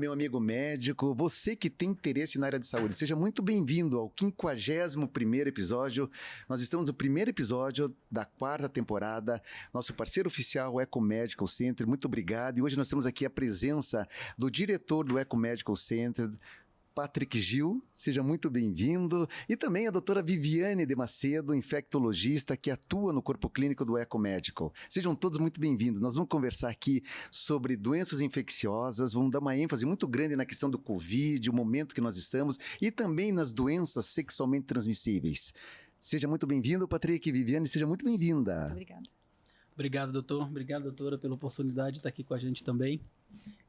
meu amigo médico, você que tem interesse na área de saúde, seja muito bem-vindo ao 51º episódio. Nós estamos no primeiro episódio da 4ª temporada, nosso parceiro oficial, o Eco Medical Center, muito obrigado. E hoje nós temos aqui a presença do diretor do Eco Medical Center, Patrick Gil, seja muito bem-vindo, e também a doutora Viviane de Macedo, infectologista que atua no corpo clínico do Eco Medical. Sejam todos muito bem-vindos. Nós vamos conversar aqui sobre doenças infecciosas, vamos dar uma ênfase muito grande na questão do Covid, o momento que nós estamos, e também nas doenças sexualmente transmissíveis. Seja muito bem-vindo, Patrick. Viviane, seja muito bem-vinda. Muito obrigada. Obrigado, doutor. Obrigado, doutora, pela oportunidade de estar aqui com a gente também.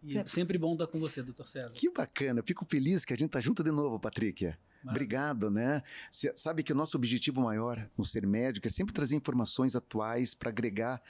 E é sempre bom estar com você, doutor César. Que bacana. Eu fico feliz que a gente está junto de novo, Patrick. Maravilha. Obrigado, né? Você sabe que o nosso objetivo maior no ser médico é sempre trazer informações atuais para agregar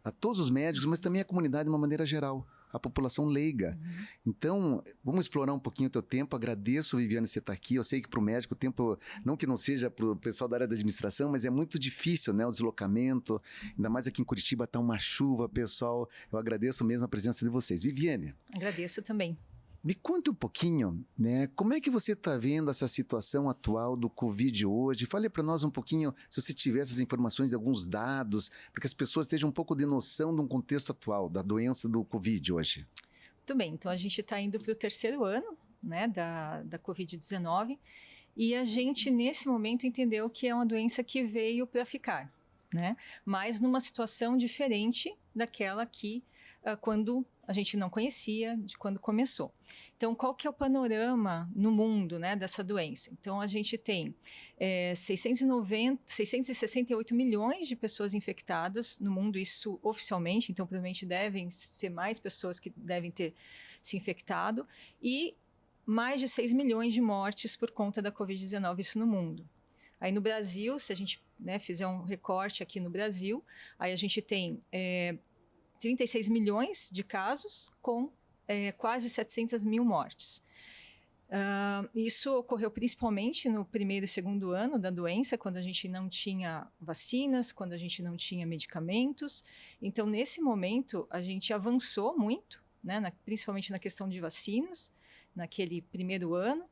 a todos os médicos, mas também a comunidade de uma maneira geral, a população leiga. Então, vamos explorar um pouquinho o teu tempo. Agradeço, Viviane, você estar aqui. Eu sei que para o médico o tempo, não que não seja para o pessoal da área da administração, mas é muito difícil, né, o deslocamento. Ainda mais aqui em Curitiba está uma chuva, pessoal. Eu agradeço mesmo a presença de vocês. Viviane. Agradeço também. Me conta um pouquinho, né? Como é que você está vendo essa situação atual do Covid hoje? Fale para nós um pouquinho, se você tiver essas informações de alguns dados, para que as pessoas tenham um pouco de noção de um contexto atual da doença do Covid hoje. Muito bem, então a gente está indo para o 3º ano, né, da Covid-19, e a gente nesse momento entendeu que é uma doença que veio para ficar, né? Mas numa situação diferente daquela que quando a gente não conhecia, de quando começou. Então, qual que é o panorama no mundo, né, dessa doença? Então, a gente tem 668 milhões de pessoas infectadas no mundo, isso oficialmente, então provavelmente devem ser mais pessoas que devem ter se infectado, e mais de 6 milhões de mortes por conta da Covid-19, isso no mundo. Aí no Brasil, se a gente, né, fizer um recorte aqui no Brasil, aí a gente tem 36 milhões de casos com quase 700 mil mortes. Isso ocorreu principalmente no 1º e 2º ano da doença, quando a gente não tinha vacinas, quando a gente não tinha medicamentos. Então, nesse momento, a gente avançou muito, né, principalmente na questão de vacinas, naquele 1º ano.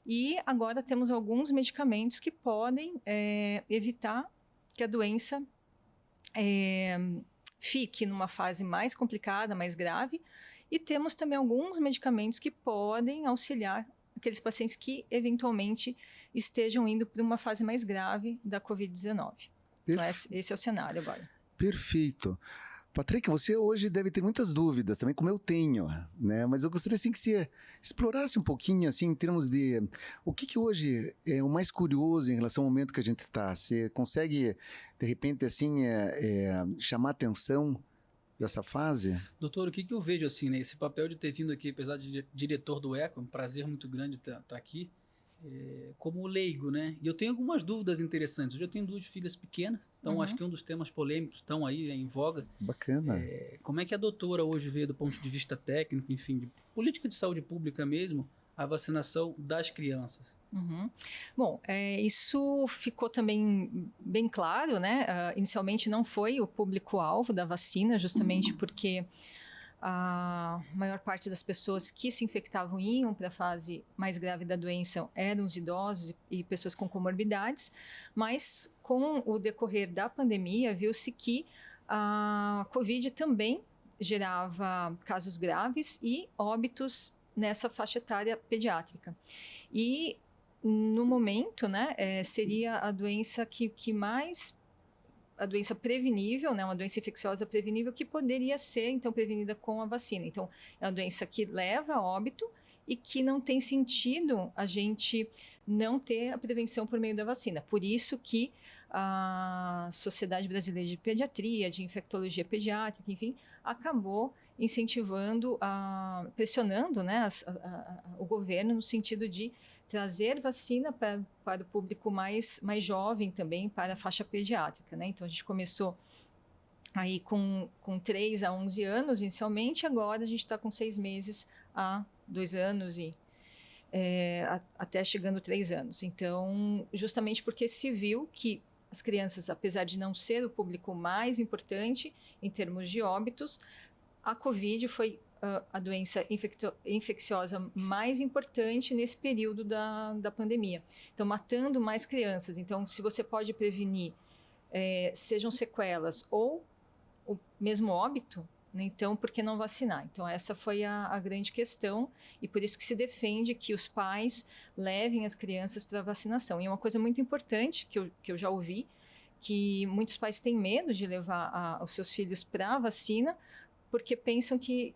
E agora temos alguns medicamentos que podem evitar que a doença fique numa fase mais complicada, mais grave, e temos também alguns medicamentos que podem auxiliar aqueles pacientes que eventualmente estejam indo para uma fase mais grave da Covid-19. Então esse é o cenário agora. Perfeito. Patrick, você hoje deve ter muitas dúvidas, também como eu tenho, né? Mas eu gostaria assim que você explorasse um pouquinho, assim, em termos de o que hoje é o mais curioso em relação ao momento que a gente está. Você consegue, de repente, assim, chamar a atenção dessa fase? Doutor, o que eu vejo, assim, né? Esse papel de ter vindo aqui, apesar de diretor do ECO, é um prazer muito grande estar aqui, como leigo, né? E eu tenho algumas dúvidas interessantes. Hoje eu tenho 2 filhas pequenas, então acho que um dos temas polêmicos estão aí em voga. Bacana. Como é que a doutora hoje vê, do ponto de vista técnico, enfim, de política de saúde pública mesmo, a vacinação das crianças? Bom, isso ficou também bem claro, né? Inicialmente não foi o público-alvo da vacina, justamente porque a maior parte das pessoas que se infectavam iam para a fase mais grave da doença eram os idosos e pessoas com comorbidades, mas com o decorrer da pandemia viu-se que a Covid também gerava casos graves e óbitos nessa faixa etária pediátrica. E no momento, né, seria a doença que mais... a doença prevenível, né, uma doença infecciosa prevenível que poderia ser, então, prevenida com a vacina. Então, é uma doença que leva a óbito e que não tem sentido a gente não ter a prevenção por meio da vacina. Por isso que a Sociedade Brasileira de Pediatria, de Infectologia Pediátrica, enfim, acabou incentivando, pressionando, né, o governo no sentido de trazer vacina para o público mais jovem também, para a faixa pediátrica, né? Então a gente começou aí com 3 a 11 anos inicialmente, agora a gente está com 6 meses a 2 anos e até chegando 3 anos. Então, justamente porque se viu que as crianças, apesar de não ser o público mais importante em termos de óbitos, a Covid foi a doença infecciosa mais importante nesse período da pandemia. Então, matando mais crianças. Então, se você pode prevenir, sejam sequelas ou o mesmo óbito, né, então, por que não vacinar? Então, essa foi a grande questão e por isso que se defende que os pais levem as crianças para a vacinação. E uma coisa muito importante que eu já ouvi, que muitos pais têm medo de levar os seus filhos para a vacina, porque pensam que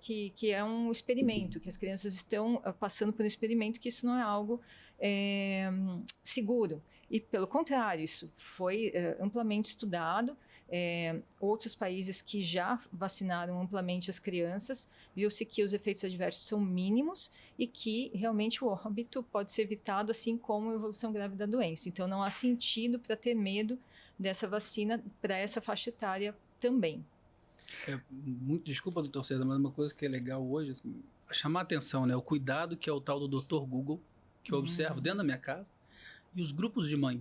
é um experimento, que as crianças estão passando por um experimento, que isso não é algo seguro. E, pelo contrário, isso foi amplamente estudado. Outros países que já vacinaram amplamente as crianças, viu-se que os efeitos adversos são mínimos e que realmente o óbito pode ser evitado, assim como a evolução grave da doença. Então, não há sentido para ter medo dessa vacina para essa faixa etária também. Desculpa, doutor César, mas uma coisa que é legal hoje, assim, chamar a atenção, né? O cuidado que é o tal do Dr. Google, que eu observo dentro da minha casa, e os grupos de mãe.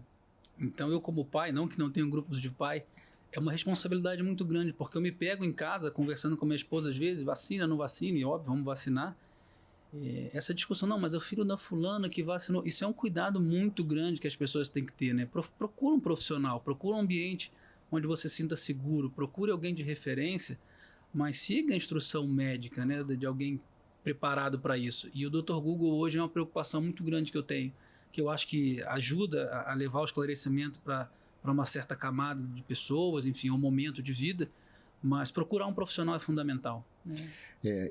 Então, eu como pai, não que não tenho grupos de pai, é uma responsabilidade muito grande, porque eu me pego em casa, conversando com minha esposa às vezes, vacina, não vacina, e óbvio, vamos vacinar. Essa discussão, não, mas é o filho da fulana que vacinou. Isso é um cuidado muito grande que as pessoas têm que ter, né? Procura um profissional, procura um ambiente onde você se sinta seguro, procure alguém de referência, mas siga a instrução médica, né, de alguém preparado para isso. E o Dr. Google hoje é uma preocupação muito grande que eu tenho, que eu acho que ajuda a levar o esclarecimento para uma certa camada de pessoas, enfim, um momento de vida, mas procurar um profissional é fundamental, né?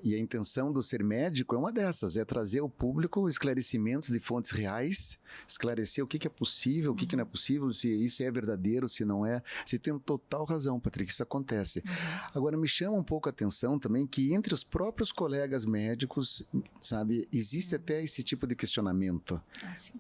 E a intenção do ser médico é uma dessas, é trazer ao público esclarecimentos de fontes reais, esclarecer o que é possível, o que não é possível, se isso é verdadeiro, se não é. Você tem total razão, Patrick, isso acontece. Agora, me chama um pouco a atenção também que entre os próprios colegas médicos, sabe, existe até esse tipo de questionamento.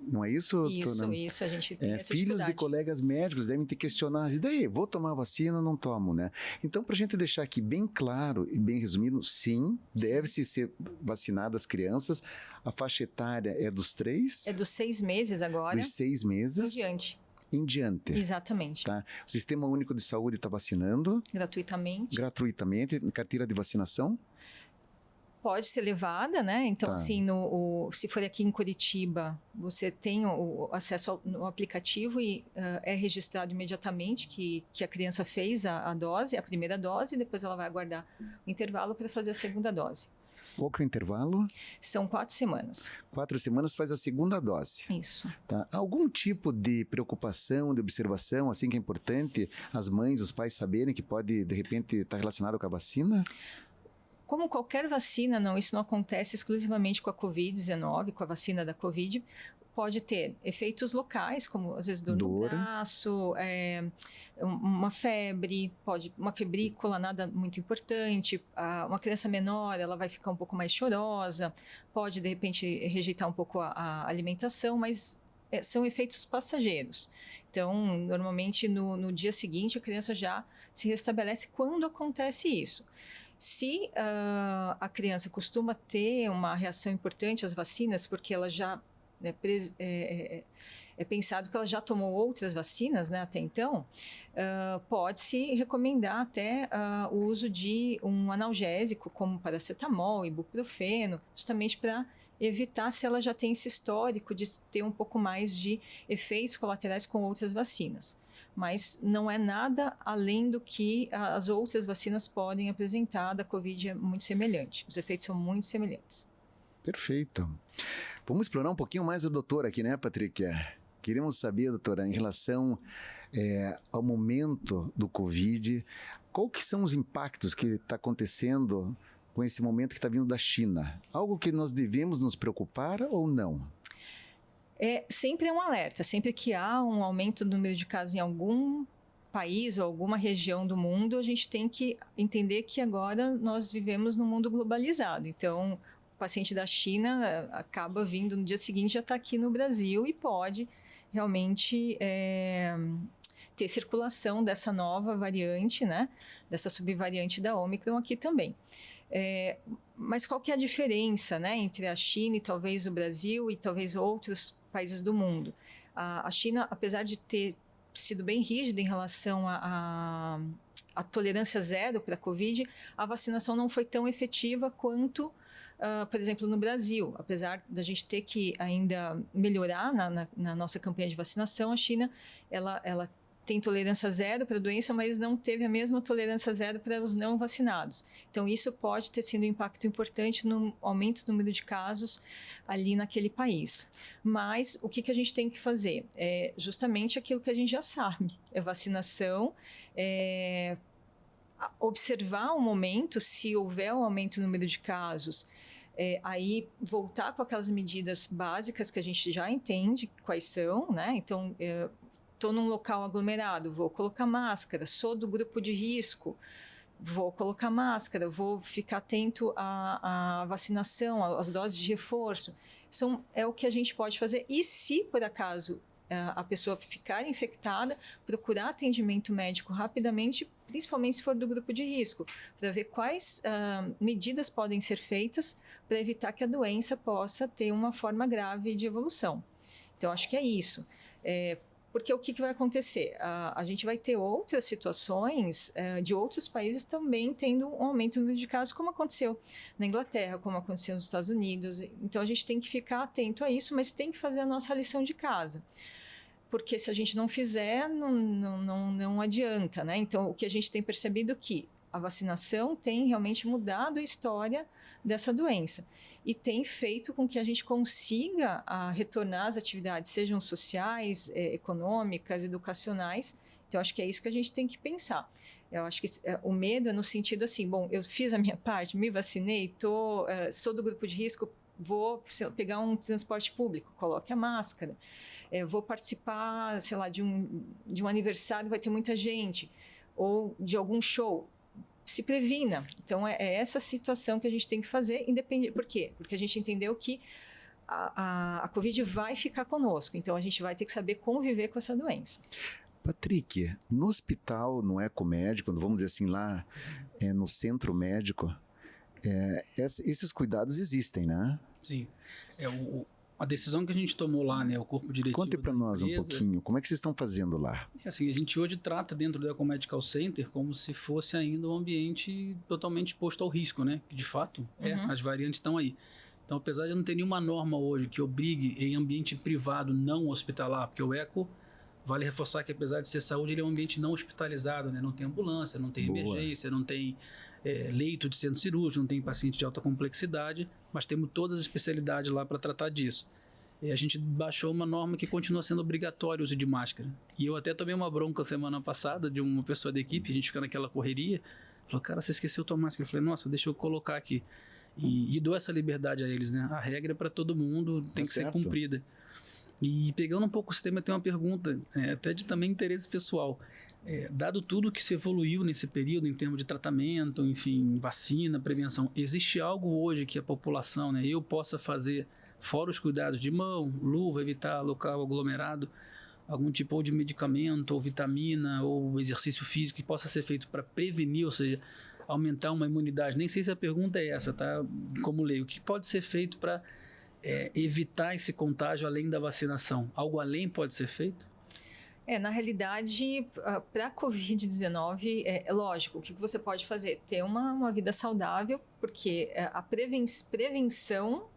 Não é isso? Isso, a gente tem essa filhos dificuldade. de colegas médicos devem te questionar, e daí, vou tomar vacina ou não tomo, né? Então, para a gente deixar aqui bem claro e bem resumido, sim, deve-se ser vacinadas as crianças. A faixa etária é dos 3? É dos 6 meses agora. Dos 6 meses. Em diante. Exatamente. Tá? O Sistema Único de Saúde está vacinando. Gratuitamente. Carteira de vacinação? Pode ser levada, né? Então, assim, se for aqui em Curitiba, você tem o acesso ao aplicativo e é registrado imediatamente que a criança fez a dose, a primeira dose, e depois ela vai aguardar o intervalo para fazer a segunda dose. Qual que é o intervalo? São 4 semanas. 4 semanas faz a segunda dose. Isso. Tá. Algum tipo de preocupação, de observação, assim, que é importante as mães, os pais saberem que pode, de repente, estar relacionado com a vacina? Como qualquer vacina, isso não acontece exclusivamente com a Covid-19, com a vacina da Covid, pode ter efeitos locais, como às vezes dor no braço, uma febre, uma febrícula, nada muito importante. Uma criança menor, ela vai ficar um pouco mais chorosa, pode de repente rejeitar um pouco a alimentação, mas são efeitos passageiros. Então, normalmente no dia seguinte a criança já se restabelece quando acontece isso. Se a criança costuma ter uma reação importante às vacinas, porque ela já é pensado que ela já tomou outras vacinas, né, até então, pode-se recomendar até o uso de um analgésico, como paracetamol, ibuprofeno, justamente para evitar, se ela já tem esse histórico de ter um pouco mais de efeitos colaterais com outras vacinas. Mas não é nada além do que as outras vacinas podem apresentar. Da Covid é muito semelhante, os efeitos são muito semelhantes. Perfeito. Vamos explorar um pouquinho mais a doutora aqui, né, Patrick? Queremos saber, doutora, em relação ao momento do Covid, qual que são os impactos que está acontecendo com esse momento que está vindo da China? Algo que nós devemos nos preocupar ou não? Sempre é um alerta, sempre que há um aumento do número de casos em algum país ou alguma região do mundo, a gente tem que entender que agora nós vivemos num mundo globalizado. Então, o paciente da China acaba vindo no dia seguinte, já está aqui no Brasil e pode realmente ter circulação dessa nova variante, né? Dessa subvariante da Ômicron aqui também. Mas qual que é a diferença, né, entre a China e talvez o Brasil e talvez outros países do mundo? A China, apesar de ter sido bem rígida em relação a tolerância zero para a Covid, a vacinação não foi tão efetiva quanto, por exemplo, no Brasil. Apesar da gente ter que ainda melhorar na nossa campanha de vacinação, a China, ela tem tolerância zero para a doença, mas não teve a mesma tolerância zero para os não vacinados. Então, isso pode ter sido um impacto importante no aumento do número de casos ali naquele país. Mas o que a gente tem que fazer? É justamente aquilo que a gente já sabe. É vacinação, observar o momento, se houver um aumento no número de casos, aí voltar com aquelas medidas básicas que a gente já entende quais são, né? Então, estou num local aglomerado, vou colocar máscara, sou do grupo de risco, vou colocar máscara, vou ficar atento à vacinação, às doses de reforço. É o que a gente pode fazer. E se, por acaso, a pessoa ficar infectada, procurar atendimento médico rapidamente, principalmente se for do grupo de risco, para ver quais medidas podem ser feitas para evitar que a doença possa ter uma forma grave de evolução. Então, acho que é isso. Porque o que vai acontecer? A gente vai ter outras situações de outros países também tendo um aumento no número de casos, como aconteceu na Inglaterra, como aconteceu nos Estados Unidos. Então, a gente tem que ficar atento a isso, mas tem que fazer a nossa lição de casa. Porque se a gente não fizer, não adianta, né? Então, o que a gente tem percebido é que a vacinação tem realmente mudado a história dessa doença e tem feito com que a gente consiga retornar às atividades, sejam sociais, econômicas, educacionais. Então, acho que é isso que a gente tem que pensar. Eu acho que o medo é no sentido assim, bom, eu fiz a minha parte, me vacinei, sou do grupo de risco, vou pegar um transporte público, coloque a máscara. Vou participar, sei lá, de um aniversário, vai ter muita gente, ou de algum show. Se previna. Então, é essa situação que a gente tem que fazer, independente. Por quê? Porque a gente entendeu que a Covid vai ficar conosco. Então, a gente vai ter que saber conviver com essa doença. Patrick, no hospital, no ecomédico, vamos dizer assim, lá no centro médico, esses cuidados existem, né? Sim. A decisão que a gente tomou lá, né, o corpo diretivo. Conte para nós um pouquinho, como é que vocês estão fazendo lá? Assim, a gente hoje trata dentro do Ecomedical Center como se fosse ainda um ambiente totalmente exposto ao risco, né? Que de fato, as variantes estão aí. Então, apesar de não ter nenhuma norma hoje que obrigue em ambiente privado não hospitalar, porque o eco, vale reforçar que apesar de ser saúde, ele é um ambiente não hospitalizado, né? Não tem ambulância, não tem emergência, não tem leito de centro cirúrgico, não tem paciente de alta complexidade, mas temos todas as especialidades lá para tratar disso. E a gente baixou uma norma que continua sendo obrigatório o uso de máscara. E eu até tomei uma bronca semana passada de uma pessoa da equipe, a gente fica naquela correria, falou, cara, você esqueceu tua máscara. Eu falei, nossa, deixa eu colocar aqui. E dou essa liberdade a eles, né? A regra é para todo mundo, tem que ser cumprida. E pegando um pouco o sistema, eu tenho uma pergunta, até de também interesse pessoal. Dado tudo que se evoluiu nesse período em termos de tratamento, enfim, vacina, prevenção, existe algo hoje que a população, né, eu possa fazer, fora os cuidados de mão, luva, evitar local aglomerado, algum tipo de medicamento, ou vitamina, ou exercício físico que possa ser feito para prevenir, ou seja, aumentar uma imunidade? Nem sei se a pergunta é essa, tá? Como leigo, o que pode ser feito para evitar esse contágio além da vacinação? Algo além pode ser feito? Na realidade, para a Covid-19, é lógico, o que você pode fazer? Ter uma vida saudável, porque a prevenção,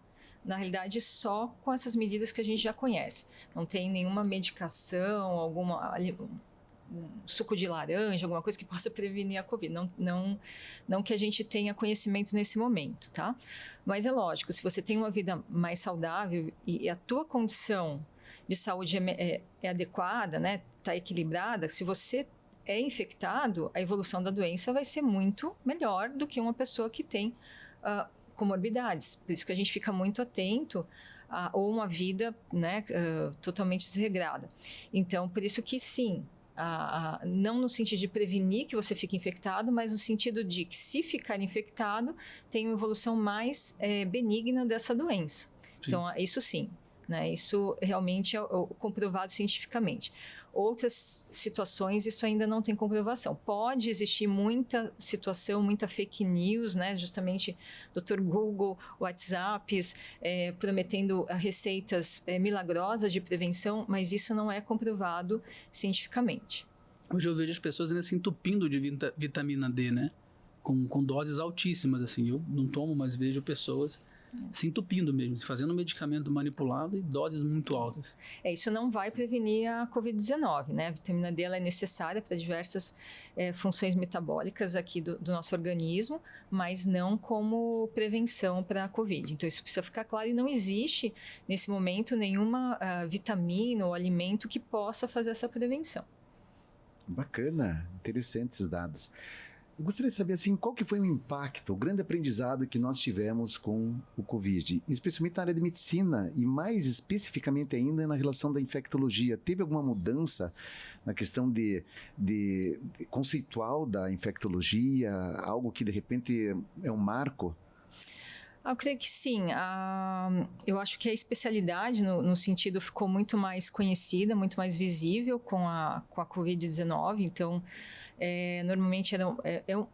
na realidade, só com essas medidas que a gente já conhece. Não tem nenhuma medicação, um suco de laranja, alguma coisa que possa prevenir a Covid. Não que a gente tenha conhecimento nesse momento, tá? Mas é lógico, se você tem uma vida mais saudável e a tua condição de saúde é adequada, né, está equilibrada, se você é infectado, a evolução da doença vai ser muito melhor do que uma pessoa que tem comorbidades. Por isso que a gente fica muito atento ou uma vida, né, totalmente desregrada. Então, por isso que sim, não no sentido de prevenir que você fique infectado, mas no sentido de que se ficar infectado, tem uma evolução mais benigna dessa doença. Sim. Então, isso sim. Né? Isso realmente é comprovado cientificamente. Outras situações, isso ainda não tem comprovação. Pode existir muita situação, muita fake news, né? Justamente Dr. Google, WhatsApps, prometendo receitas milagrosas de prevenção, mas isso não é comprovado cientificamente. Hoje eu vejo as pessoas ainda se entupindo de vitamina D, né? Com doses altíssimas, assim. Eu não tomo, mas vejo pessoas se entupindo mesmo, fazendo medicamento manipulado e doses muito altas. Isso não vai prevenir a Covid-19, né? A vitamina D ela é necessária para diversas funções metabólicas aqui do nosso organismo, mas não como prevenção para a Covid. Então, isso precisa ficar claro e não existe, nesse momento, nenhuma vitamina ou alimento que possa fazer essa prevenção. Bacana, interessantes esses dados. Eu gostaria de saber, assim, qual que foi o impacto, o grande aprendizado que nós tivemos com o Covid, especialmente na área de medicina e mais especificamente ainda na relação da infectologia. Teve alguma mudança na questão de conceitual da infectologia, algo que de repente é um marco? Eu creio que sim. Eu acho que a especialidade, no sentido, ficou muito mais conhecida, muito mais visível com a Covid-19. Então, normalmente,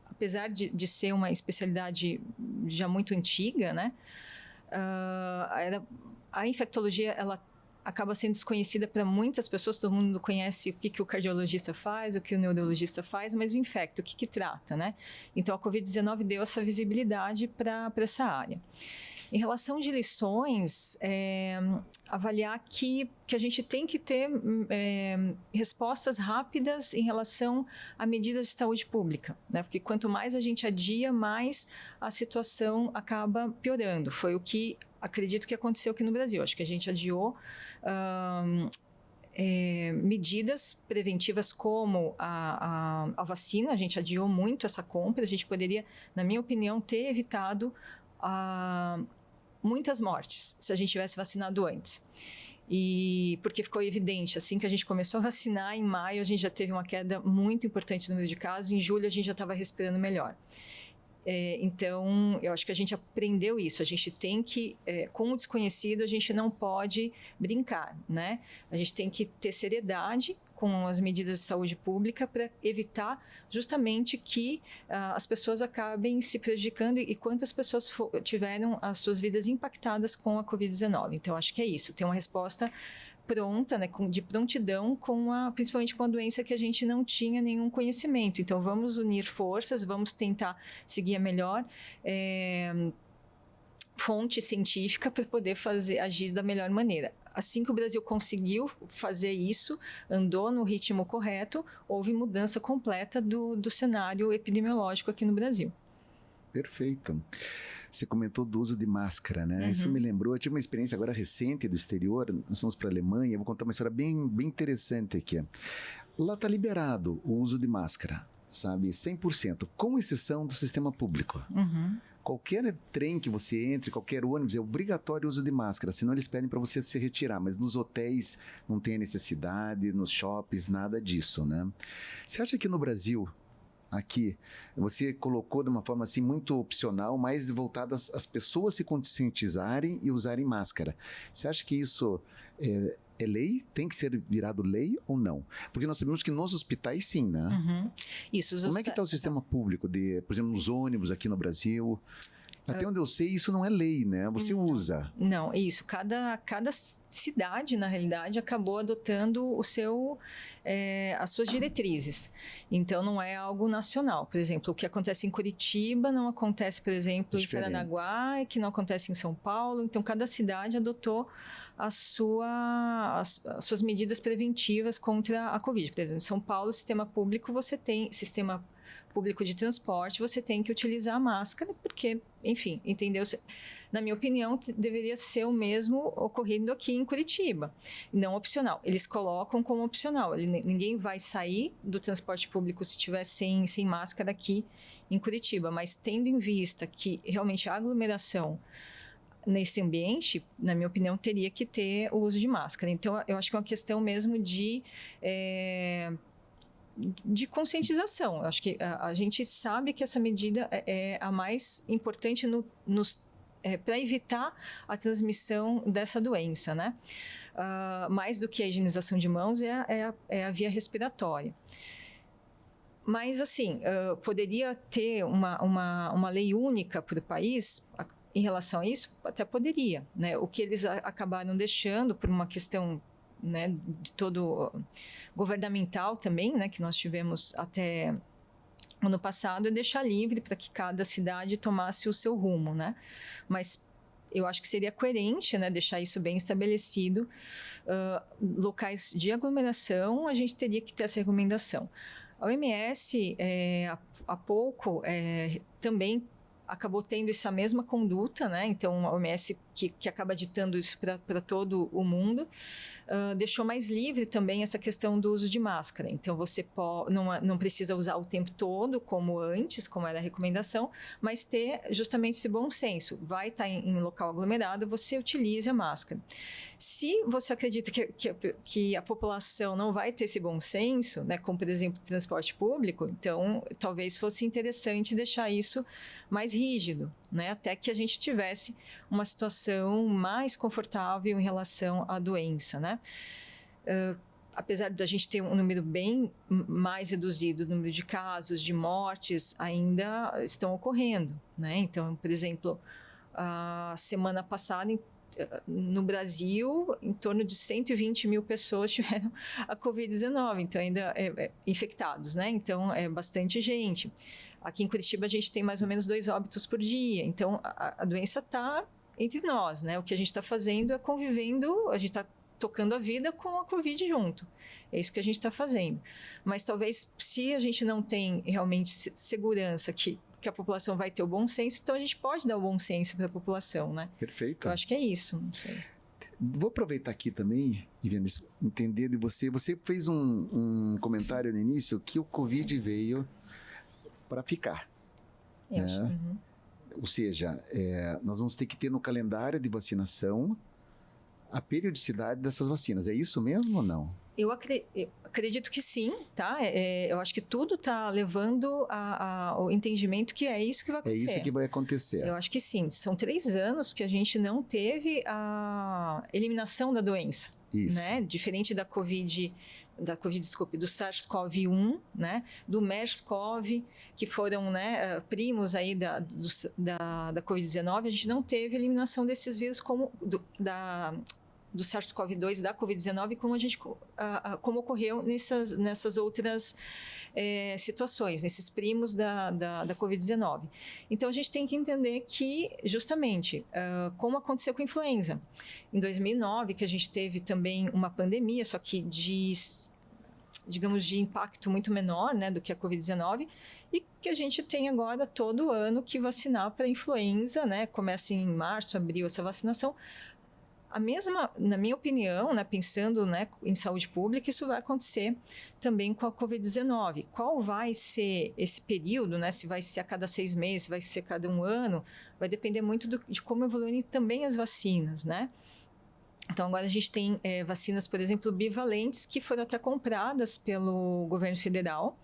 apesar de ser uma especialidade já muito antiga, né, a infectologia, ela acaba sendo desconhecida para muitas pessoas. Todo mundo conhece o que o cardiologista faz, o que o neurologista faz, mas o infecto, o que trata, né? Então, a Covid-19 deu essa visibilidade para essa área. Em relação de lições, avaliar que a gente tem que ter respostas rápidas em relação a medidas de saúde pública, né? Porque quanto mais a gente adia, mais a situação acaba piorando. Foi o que acredito que aconteceu aqui no Brasil. Acho que a gente adiou medidas preventivas como a vacina. A gente adiou muito essa compra. A gente poderia, na minha opinião, ter evitado muitas mortes se a gente tivesse vacinado antes. E porque ficou evidente, assim que a gente começou a vacinar, em maio a gente já teve uma queda muito importante no número de casos, em julho a gente já estava respirando melhor. Então, eu acho que a gente aprendeu isso. A gente tem que, com o desconhecido, a gente não pode brincar, né? A gente tem que ter seriedade com as medidas de saúde pública para evitar justamente que as pessoas acabem se prejudicando e quantas pessoas tiveram as suas vidas impactadas com a Covid-19. Então, acho que é isso. Ter uma resposta pronta, né, de prontidão, principalmente com a doença que a gente não tinha nenhum conhecimento. Então, vamos unir forças, vamos tentar seguir a melhor fonte científica para poder agir da melhor maneira. Assim que o Brasil conseguiu fazer isso, andou no ritmo correto, houve mudança completa do cenário epidemiológico aqui no Brasil. Perfeito. Você comentou do uso de máscara, né? Uhum. Isso me lembrou, eu tive uma experiência agora recente do exterior, nós fomos para a Alemanha, eu vou contar uma história bem, bem interessante aqui. Lá está liberado o uso de máscara, sabe? 100%, com exceção do sistema público. Uhum. Qualquer trem que você entre, qualquer ônibus, é obrigatório o uso de máscara, senão eles pedem para você se retirar, mas nos hotéis não tem necessidade, nos shoppings, nada disso, né? Você acha que no Brasil, aqui, você colocou de uma forma assim muito opcional, mais voltada às pessoas se conscientizarem e usarem máscara. Você acha que isso é lei? Tem que ser virado lei ou não? Porque nós sabemos que nos hospitais sim, né? Uhum. Isso, como é que está o sistema público, por exemplo, nos ônibus aqui no Brasil? Até onde eu sei, isso não é lei, né? Você usa. Não, isso. Cada cidade, na realidade, acabou adotando as suas diretrizes. Então, não é algo nacional. Por exemplo, o que acontece em Curitiba não acontece, por exemplo, em Paranaguá, que não acontece em São Paulo. Então, cada cidade adotou as suas medidas preventivas contra a Covid. Por exemplo, em São Paulo, sistema público público de transporte, você tem que utilizar a máscara, porque, enfim, entendeu? Na minha opinião, deveria ser o mesmo ocorrido aqui em Curitiba, não opcional. Eles colocam como opcional. Ninguém vai sair do transporte público se estiver sem máscara aqui em Curitiba, mas tendo em vista que realmente a aglomeração nesse ambiente, na minha opinião, teria que ter o uso de máscara. Então, eu acho que é uma questão mesmo de conscientização. Eu acho que a gente sabe que essa medida é a mais importante para evitar a transmissão dessa doença, né? Mais do que a higienização de mãos é a via respiratória. Mas, assim, poderia ter uma lei única para o país em relação a isso? Até poderia, né? O que eles acabaram deixando por uma questão né, de todo governamental também, né, que nós tivemos até ano passado, é deixar livre para que cada cidade tomasse o seu rumo, né? Mas eu acho que seria coerente, né, deixar isso bem estabelecido. Locais de aglomeração, a gente teria que ter essa recomendação. A OMS, há pouco, também acabou tendo essa mesma conduta, né? Então, a OMS, que acaba ditando isso para todo o mundo, deixou mais livre também essa questão do uso de máscara. Então, você não precisa usar o tempo todo, como antes, como era a recomendação, mas ter justamente esse bom senso. Vai estar em local aglomerado, você utilize a máscara. Se você acredita que a população não vai ter esse bom senso, né, como, por exemplo, transporte público, então, talvez fosse interessante deixar isso mais rígido, né, até que a gente tivesse uma situação mais confortável em relação à doença, né? Apesar de a gente ter um número bem mais reduzido, o número de casos, de mortes, ainda estão ocorrendo, né? Então, por exemplo, a semana passada, no Brasil, em torno de 120 mil pessoas tiveram a Covid-19, então ainda infectados, né? Então, é bastante gente. Aqui em Curitiba, a gente tem mais ou menos 2 óbitos por dia, então a doença está entre nós, né? O que a gente está fazendo é convivendo, a gente está tocando a vida com a Covid junto. É isso que a gente está fazendo. Mas talvez, se a gente não tem realmente segurança que a população vai ter o bom senso, então a gente pode dar o bom senso para a população, né? Perfeito. Eu acho que é isso, não sei. Vou aproveitar aqui também, Iriane, entender de você. Você fez um comentário no início que o Covid veio para ficar. Eu acho. Uhum. Ou seja, nós vamos ter que ter no calendário de vacinação a periodicidade dessas vacinas. É isso mesmo ou não? Eu acredito que sim, tá? Eu acho que tudo está levando ao entendimento que é isso que vai acontecer. É isso que vai acontecer. Eu acho que sim. São 3 anos que a gente não teve a eliminação da doença. Isso. Né? Diferente da Covid, desculpe, do SARS-CoV-1, né? Do MERS-CoV, que foram, né, primos aí da Covid-19, a gente não teve eliminação desses vírus como do SARS-CoV-2 e da Covid-19, como ocorreu nessas outras situações, nesses primos da Covid-19. Então, a gente tem que entender que, justamente, como aconteceu com a influenza. Em 2009, que a gente teve também uma pandemia, só que de impacto muito menor, né, do que a Covid-19, e que a gente tem agora todo ano que vacinar para a influenza, né, começa em março, abril essa vacinação. A mesma, na minha opinião, né, pensando, né, em saúde pública, isso vai acontecer também com a Covid-19. Qual vai ser esse período, né, se vai ser a cada 6 meses, se vai ser a cada 1 ano, vai depender muito de como evoluírem também as vacinas, né? Então, agora a gente tem vacinas, por exemplo, bivalentes, que foram até compradas pelo governo federal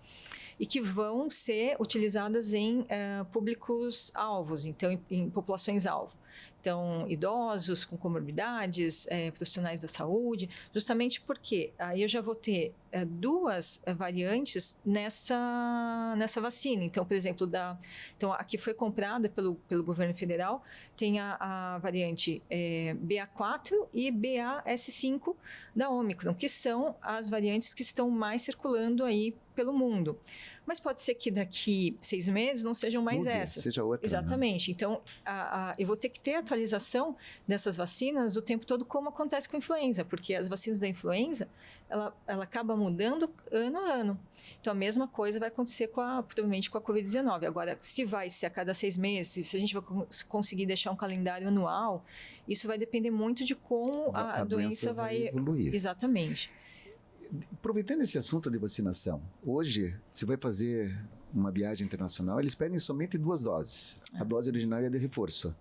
e que vão ser utilizadas em públicos-alvos, então em populações-alvo. Então, idosos com comorbidades, profissionais da saúde, justamente porque aí eu já vou ter 2 variantes nessa vacina. Então, por exemplo, então, a que foi comprada pelo governo federal tem a variante BA4 e BAS5 da Omicron, que são as variantes que estão mais circulando aí pelo mundo. Mas pode ser que daqui 6 meses não sejam mais essas. Seja outra. Exatamente. Né? Então, eu vou ter que ter atualização dessas vacinas o tempo todo, como acontece com a influenza, porque as vacinas da influenza, ela acaba mudando ano a ano. Então, a mesma coisa vai acontecer provavelmente com a Covid-19. Agora, se vai ser a cada 6 meses, se a gente vai conseguir deixar um calendário anual, isso vai depender muito de como a doença vai evoluir. Exatamente. Aproveitando esse assunto de vacinação, hoje, você vai fazer uma viagem internacional, eles pedem somente 2 doses. A dose original é de reforço.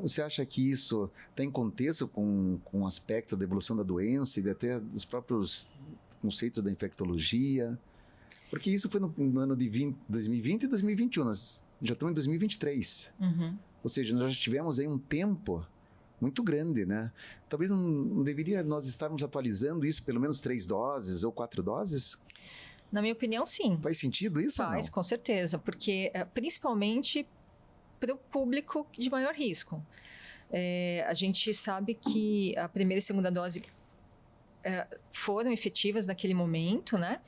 Você acha que isso tem contexto com o aspecto da evolução da doença e até dos próprios conceitos da infectologia? Porque isso foi no ano de 2020 e 2021, nós já estamos em 2023. Uhum. Ou seja, nós já tivemos aí um tempo muito grande, né? Talvez não deveria nós estarmos atualizando isso, pelo menos 3 doses ou 4 doses? Na minha opinião, sim. Faz sentido isso ou não? Faz, com certeza, porque principalmente para o público de maior risco. A gente sabe que a primeira e segunda dose foram efetivas naquele momento, né?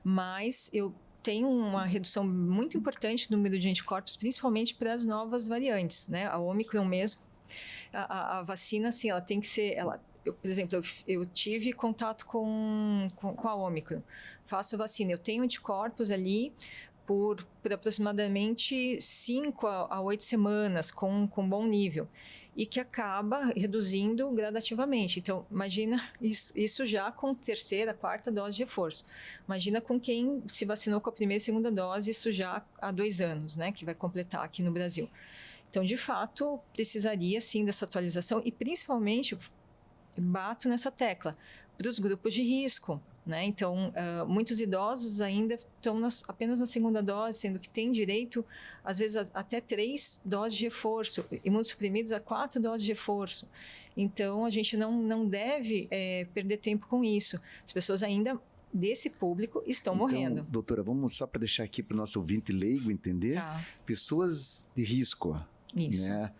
Mas eu tenho uma redução muito importante no número de anticorpos, principalmente para as novas variantes, né? A Omicron mesmo, a vacina, assim, ela tem que ser... por exemplo, eu tive contato com a Omicron, faço vacina, eu tenho anticorpos ali por aproximadamente 5 a 8 semanas, com bom nível, e que acaba reduzindo gradativamente. Então, imagina isso já com terceira, quarta dose de reforço. Imagina com quem se vacinou com a primeira e segunda dose, isso já há 2 anos, né, que vai completar aqui no Brasil. Então, de fato, precisaria sim dessa atualização e principalmente, bato nessa tecla, para os grupos de risco, né? Então, muitos idosos ainda estão apenas na segunda dose, sendo que têm direito, às vezes, até 3 doses de reforço, imunossuprimidos a 4 doses de reforço. Então, a gente não deve perder tempo com isso. As pessoas ainda desse público estão morrendo. Doutora, vamos só para deixar aqui para o nosso ouvinte leigo entender. Tá. Pessoas de risco, Isso. né?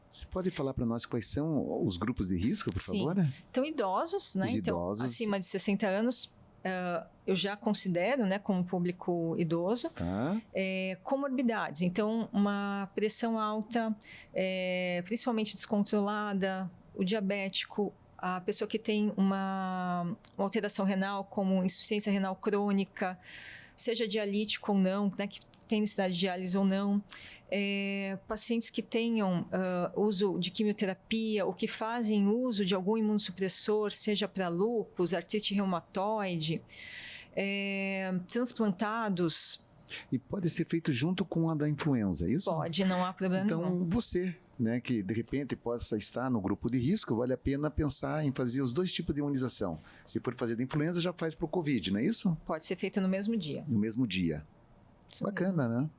Você pode falar para nós quais são os grupos de risco, por favor? Então, idosos, né? Idosos. Acima de 60 anos, eu já considero, né, como público idoso. Tá. Comorbidades, então uma pressão alta, principalmente descontrolada, o diabético, a pessoa que tem uma alteração renal, como insuficiência renal crônica, seja dialítico ou não, né, que tem necessidade de diálise ou não, pacientes que tenham uso de quimioterapia ou que fazem uso de algum imunossupressor, seja para lúpus, artrite reumatoide, transplantados. E pode ser feito junto com a da influenza, é isso? Pode, não há problema nenhum. Então, você, né, que de repente possa estar no grupo de risco, vale a pena pensar em fazer os 2 tipos de imunização. Se for fazer da influenza, já faz para o Covid, não é isso? Pode ser feito no mesmo dia. No mesmo dia. Isso Bacana, mesmo. né?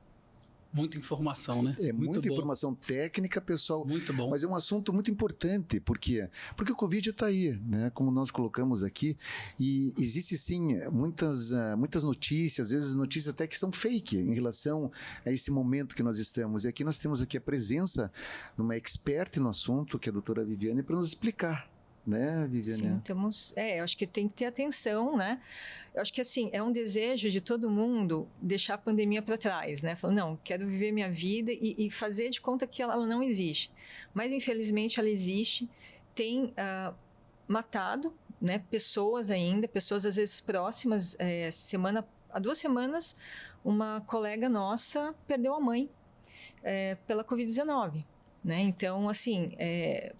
Muita informação, né? Muita bom. informação técnica, pessoal. Muito bom. Mas é um assunto muito importante. Por quê? Porque o Covid está aí, né? Como nós colocamos aqui. E existe, sim, muitas notícias, às vezes notícias até que são fake em relação a esse momento que nós estamos. E aqui nós temos aqui a presença de uma expert no assunto, que é a doutora Viviane, para nos explicar. Né, Viviane? Sim, eu acho que tem que ter atenção, né? Eu acho que, assim, é um desejo de todo mundo deixar a pandemia para trás, né? Falando, não, quero viver minha vida e fazer de conta que ela não existe. Mas, infelizmente, ela existe, tem matado, né, pessoas ainda, pessoas às vezes próximas. Há 2 semanas, uma colega nossa perdeu a mãe pela Covid-19. Né? Então, assim,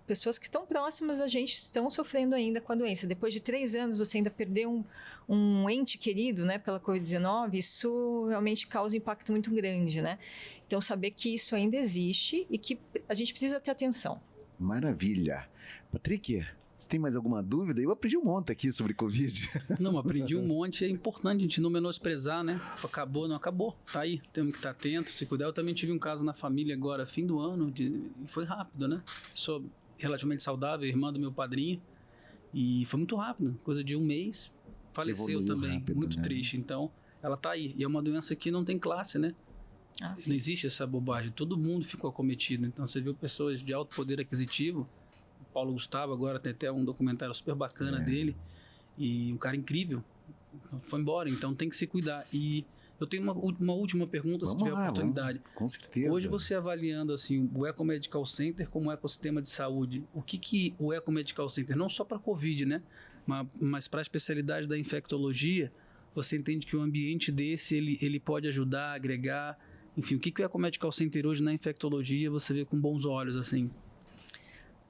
pessoas que estão próximas da gente estão sofrendo ainda com a doença. Depois de 3 anos, você ainda perdeu um ente querido, né, pela Covid-19, isso realmente causa um impacto muito grande, né? Então, saber que isso ainda existe e que a gente precisa ter atenção. Maravilha. Patrick, você tem mais alguma dúvida? Eu aprendi um monte aqui sobre Covid. Não, aprendi um monte. É importante a gente não menosprezar, né? Acabou, não acabou. Tá aí, temos que estar atentos, se cuidar. Eu também tive um caso na família agora, fim do ano, e foi rápido, né? Sou relativamente saudável, irmã do meu padrinho, e foi muito rápido, coisa de 1 mês. Faleceu Evoluiu também, rápido, muito né? triste. Então, ela tá aí. E é uma doença que não tem classe, né? Não existe essa bobagem. Todo mundo ficou acometido. Então, você viu pessoas de alto poder aquisitivo. Paulo Gustavo agora tem até um documentário super bacana dele, e um cara incrível foi embora, então tem que se cuidar. E eu tenho uma última pergunta, se tiver oportunidade. Com certeza. Hoje você avaliando assim o Eco Medical Center como ecossistema de saúde, o que o Eco Medical Center, não só para Covid, né, mas para a especialidade da infectologia, você entende que o ambiente desse ele pode ajudar, agregar, enfim, o que o Eco Medical Center hoje na infectologia você vê com bons olhos assim?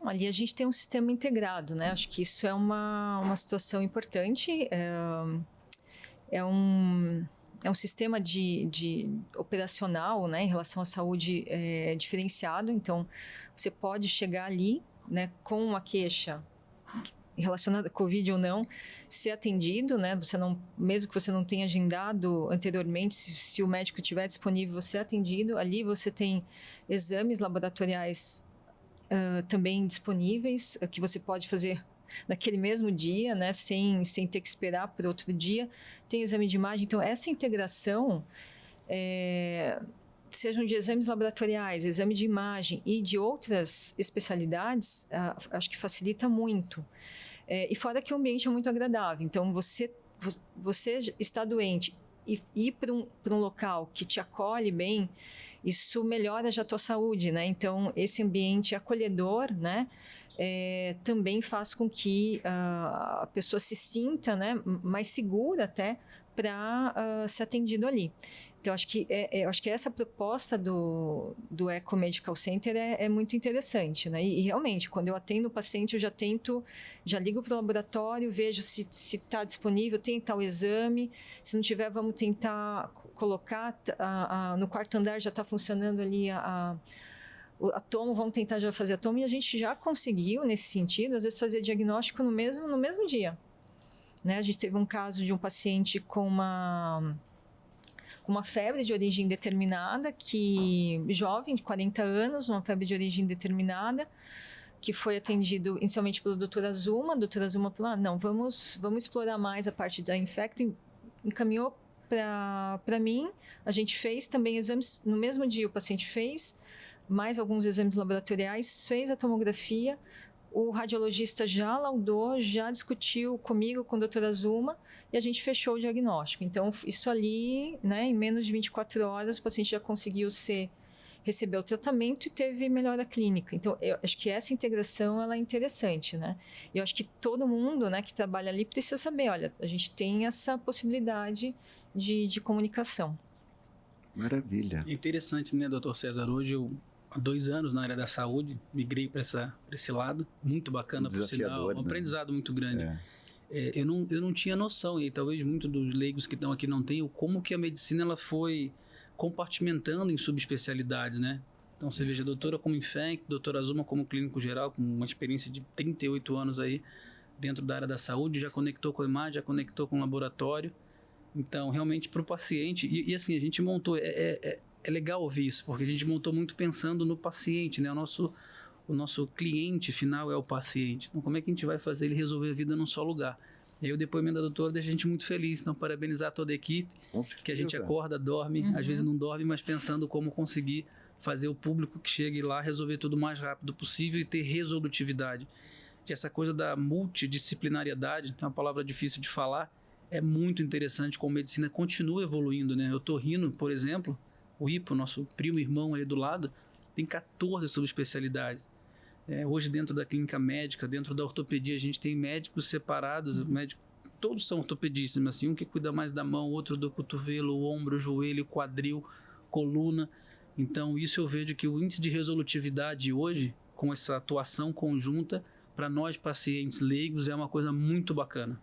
Ali a gente tem um sistema integrado, né? Acho que isso é uma situação importante. É um sistema de operacional, né, em relação à saúde diferenciado. Então, você pode chegar ali, né, com uma queixa relacionada à Covid ou não, ser atendido, né? Mesmo que você não tenha agendado anteriormente, se o médico estiver disponível, você é atendido. Ali você tem exames laboratoriais também disponíveis, que você pode fazer naquele mesmo dia, né, sem ter que esperar por outro dia. Tem exame de imagem. Então, essa integração, sejam de exames laboratoriais, exame de imagem e de outras especialidades, acho que facilita muito. E fora que o ambiente é muito agradável. Então, você está doente e ir para um local que te acolhe bem, isso melhora já a tua saúde, né? Então, esse ambiente acolhedor, né? Também faz com que a pessoa se sinta, né, mais segura até para ser atendido ali. Então, acho que essa proposta do Eco Medical Center é muito interessante, né? E realmente, quando eu atendo o paciente, eu já ligo para o laboratório, vejo se está disponível, tem tal exame. Se não tiver, vamos tentar colocar no quarto andar, já está funcionando ali a tomo, vamos tentar já fazer a tomo. E a gente já conseguiu, nesse sentido, às vezes fazer diagnóstico no mesmo dia. Né? A gente teve um caso de um paciente com uma febre de origem indeterminada, jovem, de 40 anos, uma febre de origem indeterminada, que foi atendido inicialmente pelo Dr. Azuma. A doutora Azuma falou, não, vamos explorar mais a parte da infecto, encaminhou para mim. A gente fez também exames, no mesmo dia o paciente fez, mais alguns exames laboratoriais, fez a tomografia, o radiologista já laudou, já discutiu comigo, com a doutora Azuma, e a gente fechou o diagnóstico. Então, isso ali, né, em menos de 24 horas, o paciente já conseguiu receber o tratamento e teve melhora clínica. Então, eu acho que essa integração ela é interessante, né? E eu acho que todo mundo, né, que trabalha ali precisa saber, olha, a gente tem essa possibilidade de comunicação. Maravilha. Interessante, né, doutor César? Hoje há 2 anos na área da saúde, migrei para esse lado, muito bacana, por sinal, um aprendizado muito grande. Eu não tinha noção, e talvez muitos dos leigos que estão aqui não tenham, como que a medicina ela foi compartimentando em subespecialidades, né? Então, você veja, a doutora como infecto, doutora Azuma como clínico geral, com uma experiência de 38 anos aí dentro da área da saúde, já conectou com a imagem, já conectou com o laboratório. Então, realmente, para o paciente, e assim, a gente montou, é legal ouvir isso, porque a gente montou muito pensando no paciente, né? O nosso cliente final é o paciente. Então, como é que a gente vai fazer ele resolver a vida num só lugar? E aí o depoimento da doutora deixa a gente muito feliz. Então, parabenizar toda a equipe, que a gente acorda, dorme, às vezes não dorme, mas pensando como conseguir fazer o público que chegue lá resolver tudo o mais rápido possível e ter resolutividade. Que essa coisa da multidisciplinariedade, que é uma palavra difícil de falar, é muito interessante como a medicina continua evoluindo, né? Eu estou rindo, por exemplo, o IPO, nosso primo irmão ali do lado, tem 14 subespecialidades. Hoje, dentro da clínica médica, dentro da ortopedia, a gente tem médicos separados, todos são ortopedistas, mas assim, um que cuida mais da mão, outro do cotovelo, o ombro, o joelho, o quadril, coluna. Então, isso eu vejo que o índice de resolutividade hoje, com essa atuação conjunta, para nós pacientes leigos, é uma coisa muito bacana.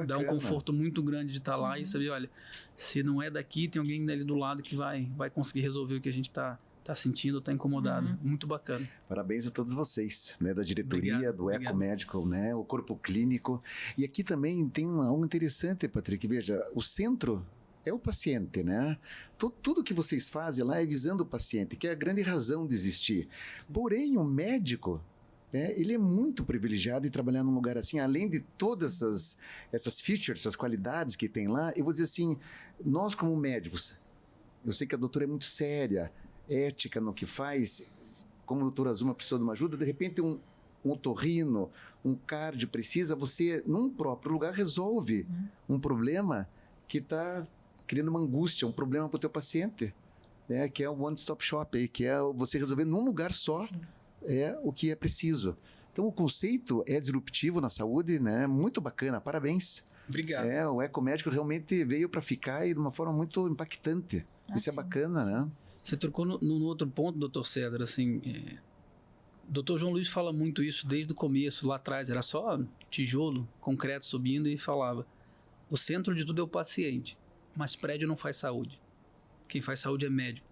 Dá um conforto muito grande de estar lá e saber, olha, se não é daqui, tem alguém ali do lado que vai conseguir resolver o que a gente está sentindo, está incomodado. Muito bacana. Parabéns a todos vocês, né, da diretoria, do Eco Medical, né, o corpo clínico. E aqui também tem algo interessante, Patrick. Veja, o centro é o paciente, né? Tudo que vocês fazem lá é visando o paciente, que é a grande razão de existir. Porém, o médico, ele é muito privilegiado em trabalhar num lugar assim, além de todas essas features, essas qualidades que tem lá. Eu vou dizer assim, nós como médicos, eu sei que a doutora é muito séria, ética no que faz, como a doutora Azuma precisou de uma ajuda, de repente um otorrino, um cardio precisa, você num próprio lugar resolve um problema que está criando uma angústia, um problema para o teu paciente, que é o one-stop shop, aí, que é você resolver num lugar só. Sim. O que é preciso. Então, o conceito é disruptivo na saúde, né? Muito bacana, parabéns. Obrigado. O ecomédico realmente veio para ficar e de uma forma muito impactante. Isso é bacana, né? Você tocou no outro ponto, doutor César, assim, doutor João Luiz fala muito isso desde o começo, lá atrás, era só tijolo, concreto subindo e falava, o centro de tudo é o paciente, mas prédio não faz saúde. Quem faz saúde é médico.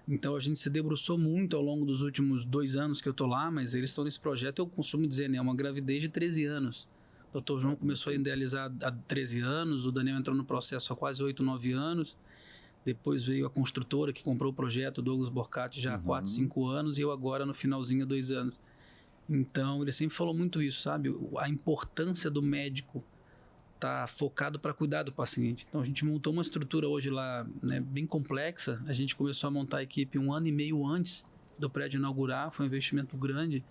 Então, a gente se debruçou muito ao longo dos últimos 2 anos que eu estou lá, mas eles estão nesse projeto, eu costumo dizer, né, uma gravidez de 13 anos. O doutor João começou a idealizar há 13 anos, o Daniel entrou no processo há quase 8, 9 anos, depois veio a construtora que comprou o projeto, Douglas Borcati, já há 4, 5 anos, e eu agora no finalzinho há 2 anos. Então, ele sempre falou muito isso, sabe? A importância do médico tá focado para cuidar do paciente. Então, a gente montou uma estrutura hoje lá, né, bem complexa. A gente começou a montar a equipe 1 ano e meio antes do prédio inaugurar. Foi um investimento grande.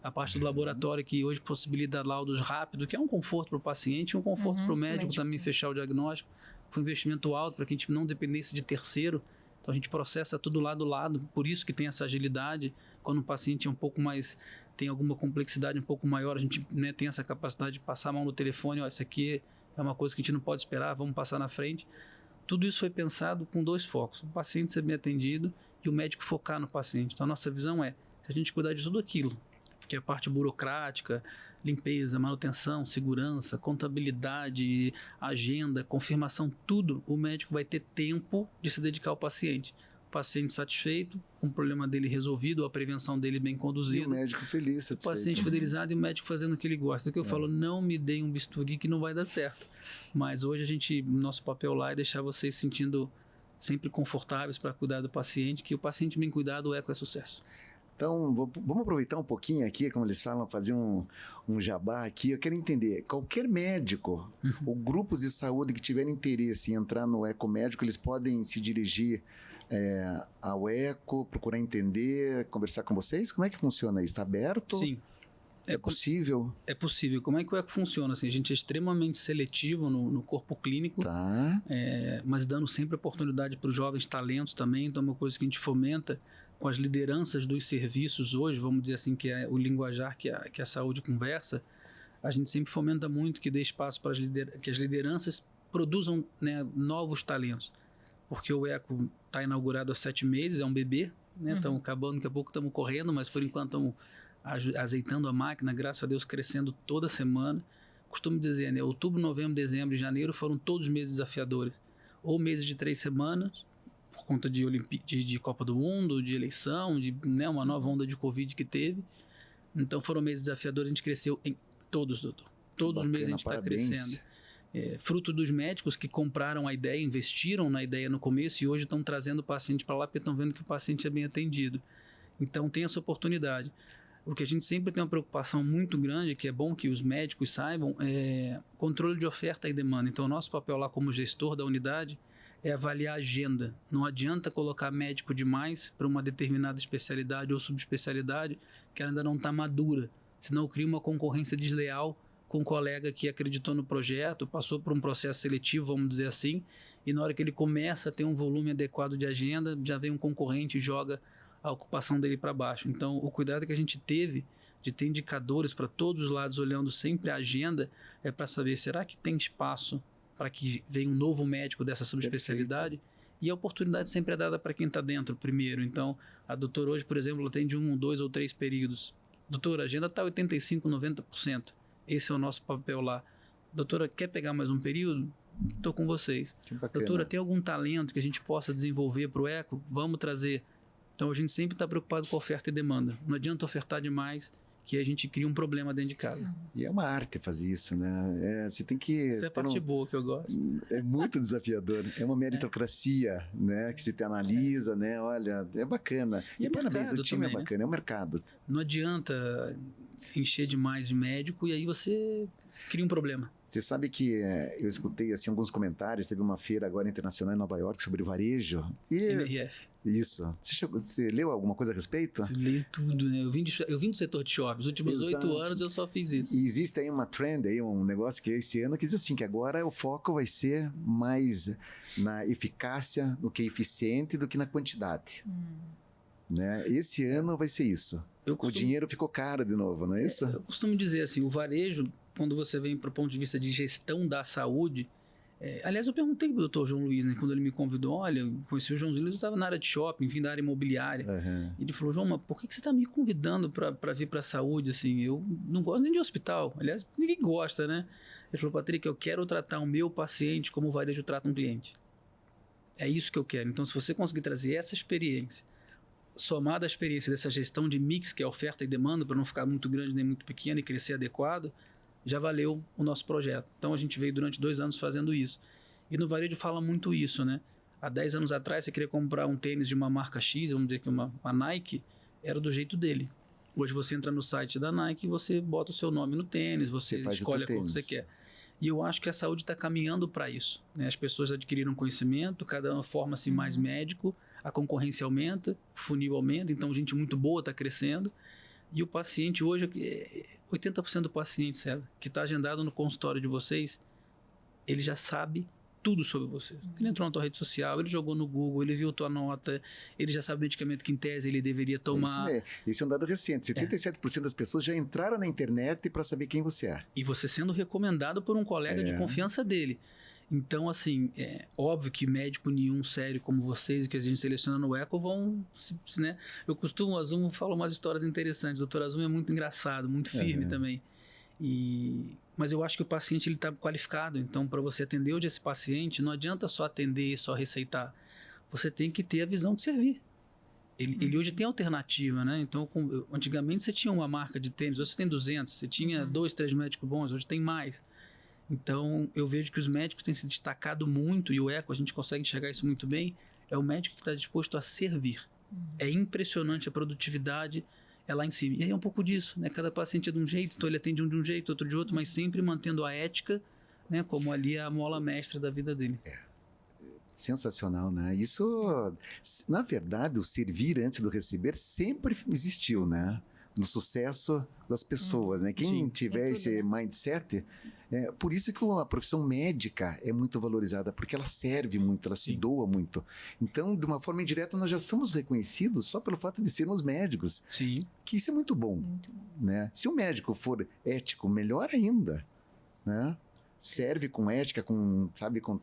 a parte do laboratório que hoje possibilita laudos rápidos, que é um conforto para o paciente e um conforto para o médico também fechar o diagnóstico. Foi um investimento alto para que a gente não dependesse de terceiro. Então a gente processa tudo lado a lado, por isso que tem essa agilidade. Quando o paciente é um pouco mais, tem alguma complexidade um pouco maior, a gente, né, tem essa capacidade de passar a mão no telefone, isso aqui é uma coisa que a gente não pode esperar, vamos passar na frente. Tudo isso foi pensado com 2 focos, o paciente ser bem atendido e o médico focar no paciente. Então a nossa visão é, se a gente cuidar de tudo aquilo, que é a parte burocrática, limpeza, manutenção, segurança, contabilidade, agenda, confirmação, tudo, o médico vai ter tempo de se dedicar ao paciente. O paciente satisfeito, com o problema dele resolvido, a prevenção dele bem conduzida. E o médico feliz, satisfeito. O paciente fidelizado e o médico fazendo o que ele gosta. O que eu falo, não me deem um bisturi que não vai dar certo. Mas hoje nosso papel lá é deixar vocês sentindo sempre confortáveis para cuidar do paciente, que o paciente bem cuidado, o eco é sucesso. Então, vamos aproveitar um pouquinho aqui, como eles falam, fazer um jabá aqui. Eu quero entender, qualquer médico ou grupos de saúde que tiverem interesse em entrar no Ecomédico, eles podem se dirigir ao Eco, procurar entender, conversar com vocês? Como é que funciona isso? Está aberto? Sim. É possível? É possível. Como é que o Eco funciona? Assim, a gente é extremamente seletivo no corpo clínico, mas dando sempre oportunidade para os jovens talentos também. Então, é uma coisa que a gente fomenta com as lideranças dos serviços hoje, vamos dizer assim, que é o linguajar que a saúde conversa. A gente sempre fomenta muito que dê espaço para que as lideranças produzam, né, novos talentos. Porque o Eco está inaugurado há 7 meses, é um bebê, né? Estamos acabando, daqui a pouco estamos correndo, mas por enquanto estamos azeitando a máquina, graças a Deus crescendo toda semana. Costumo dizer, né, outubro, novembro, dezembro e janeiro foram todos meses desafiadores. Ou meses de 3 semanas, por conta de Copa do Mundo, de eleição, de, né, uma nova onda de Covid que teve. Então foram meses desafiadores, a gente cresceu em todos, doutor. Todos os meses a gente está crescendo. Fruto dos médicos que compraram a ideia, investiram na ideia no começo e hoje estão trazendo o paciente para lá porque estão vendo que o paciente é bem atendido. Então tem essa oportunidade. O que a gente sempre tem uma preocupação muito grande, que é bom que os médicos saibam, é controle de oferta e demanda. Então o nosso papel lá como gestor da unidade é avaliar a agenda. Não adianta colocar médico demais para uma determinada especialidade ou subespecialidade que ainda não está madura, senão cria uma concorrência desleal com um colega que acreditou no projeto, passou por um processo seletivo, vamos dizer assim, e na hora que ele começa a ter um volume adequado de agenda, já vem um concorrente e joga a ocupação dele para baixo. Então, o cuidado que a gente teve de ter indicadores para todos os lados, olhando sempre a agenda, é para saber, será que tem espaço para que venha um novo médico dessa subespecialidade? Perfeito. E a oportunidade sempre é dada para quem está dentro primeiro. Então, a doutora hoje, por exemplo, atende 1, 2 ou 3 períodos. Doutora, a agenda está 85%, 90%. Esse é o nosso papel lá. Doutora, quer pegar mais um período? Estou com vocês. Doutora, tem algum talento que a gente possa desenvolver para o Eco? Vamos trazer. Então, a gente sempre está preocupado com oferta e demanda. Não adianta ofertar demais, que a gente cria um problema dentro de casa. E é uma arte fazer isso, né? Você tem que... Isso é a parte boa que eu gosto. É muito desafiador. É uma meritocracia, né? Que se te analisa, né? Olha, é bacana. E parabéns, o time também, é bacana, né? É o mercado. Não adianta encher demais de médico e aí você cria um problema. Você sabe que eu escutei assim, alguns comentários, teve uma feira agora internacional em Nova York sobre varejo. MRF. Isso. Você leu alguma coisa a respeito? Leio tudo, né? Eu vim do setor de shopping. Os últimos 8 anos eu só fiz isso. E existe aí uma trend, aí, um negócio que esse ano que diz assim, que agora o foco vai ser mais na eficácia do que eficiente do que na quantidade. Né? Esse ano vai ser isso. O dinheiro ficou caro de novo, não é isso? Eu costumo dizer assim, o varejo, quando você vem para o ponto de vista de gestão da saúde, aliás, eu perguntei para o Dr. João Luiz, né, quando ele me convidou, olha, eu conheci o João Luiz, eu estava na área de shopping, vim da área imobiliária. E ele falou, João, mas por que você está me convidando para vir para a saúde? Assim, eu não gosto nem de hospital. Aliás, ninguém gosta, né? Ele falou, Patrick, eu quero tratar o meu paciente como o varejo trata um cliente. É isso que eu quero. Então, se você conseguir trazer essa experiência, somada à experiência dessa gestão de mix, que é oferta e demanda, para não ficar muito grande nem muito pequeno e crescer adequado, já valeu o nosso projeto. Então, a gente veio durante 2 anos fazendo isso. E no varejo fala muito isso, né? Há 10 anos atrás, você queria comprar um tênis de uma marca X, vamos dizer que uma Nike, era do jeito dele. Hoje você entra no site da Nike e você bota o seu nome no tênis, você escolhe a cor que você quer. E eu acho que a saúde está caminhando para isso, né? As pessoas adquiriram conhecimento, cada uma forma-se mais médico, a concorrência aumenta, o funil aumenta, então gente muito boa está crescendo. E o paciente hoje, 80% do paciente, César, que está agendado no consultório de vocês, ele já sabe tudo sobre você. Ele entrou na tua rede social, ele jogou no Google, ele viu tua nota, ele já sabe o medicamento que em tese ele deveria tomar. Esse é um dado recente. 77% das pessoas já entraram na internet para saber quem você é. E você sendo recomendado por um colega de confiança dele. Então, assim, é óbvio que médico nenhum sério como vocês, que a gente seleciona no Eco, vão, né? Eu costumo, o Azum fala umas histórias interessantes. O Dr. Azum é muito engraçado, muito firme também. Mas eu acho que o paciente está qualificado. Então, para você atender hoje esse paciente, não adianta só atender e só receitar. Você tem que ter a visão de servir. Ele hoje tem alternativa, né? Então, antigamente você tinha uma marca de tênis, hoje você tem 200. Você tinha 2, 3 médicos bons, hoje tem mais. Então, eu vejo que os médicos têm se destacado muito, e o Eco, a gente consegue enxergar isso muito bem, é o médico que está disposto a servir. É impressionante a produtividade, é lá em cima. E aí é um pouco disso, né? Cada paciente é de um jeito, então ele atende um de um jeito, outro de outro, mas sempre mantendo a ética, né? Como ali a mola mestra da vida dele. Sensacional, né? Isso, na verdade, o servir antes do receber sempre existiu, né? No sucesso das pessoas, né? Quem tiver esse mindset... por isso que a profissão médica é muito valorizada, porque ela serve muito, ela se doa muito. Então, de uma forma indireta, nós já somos reconhecidos só pelo fato de sermos médicos. Sim. Que isso é muito bom. Né? Se o médico for ético, melhor ainda. Né? Serve com ética, com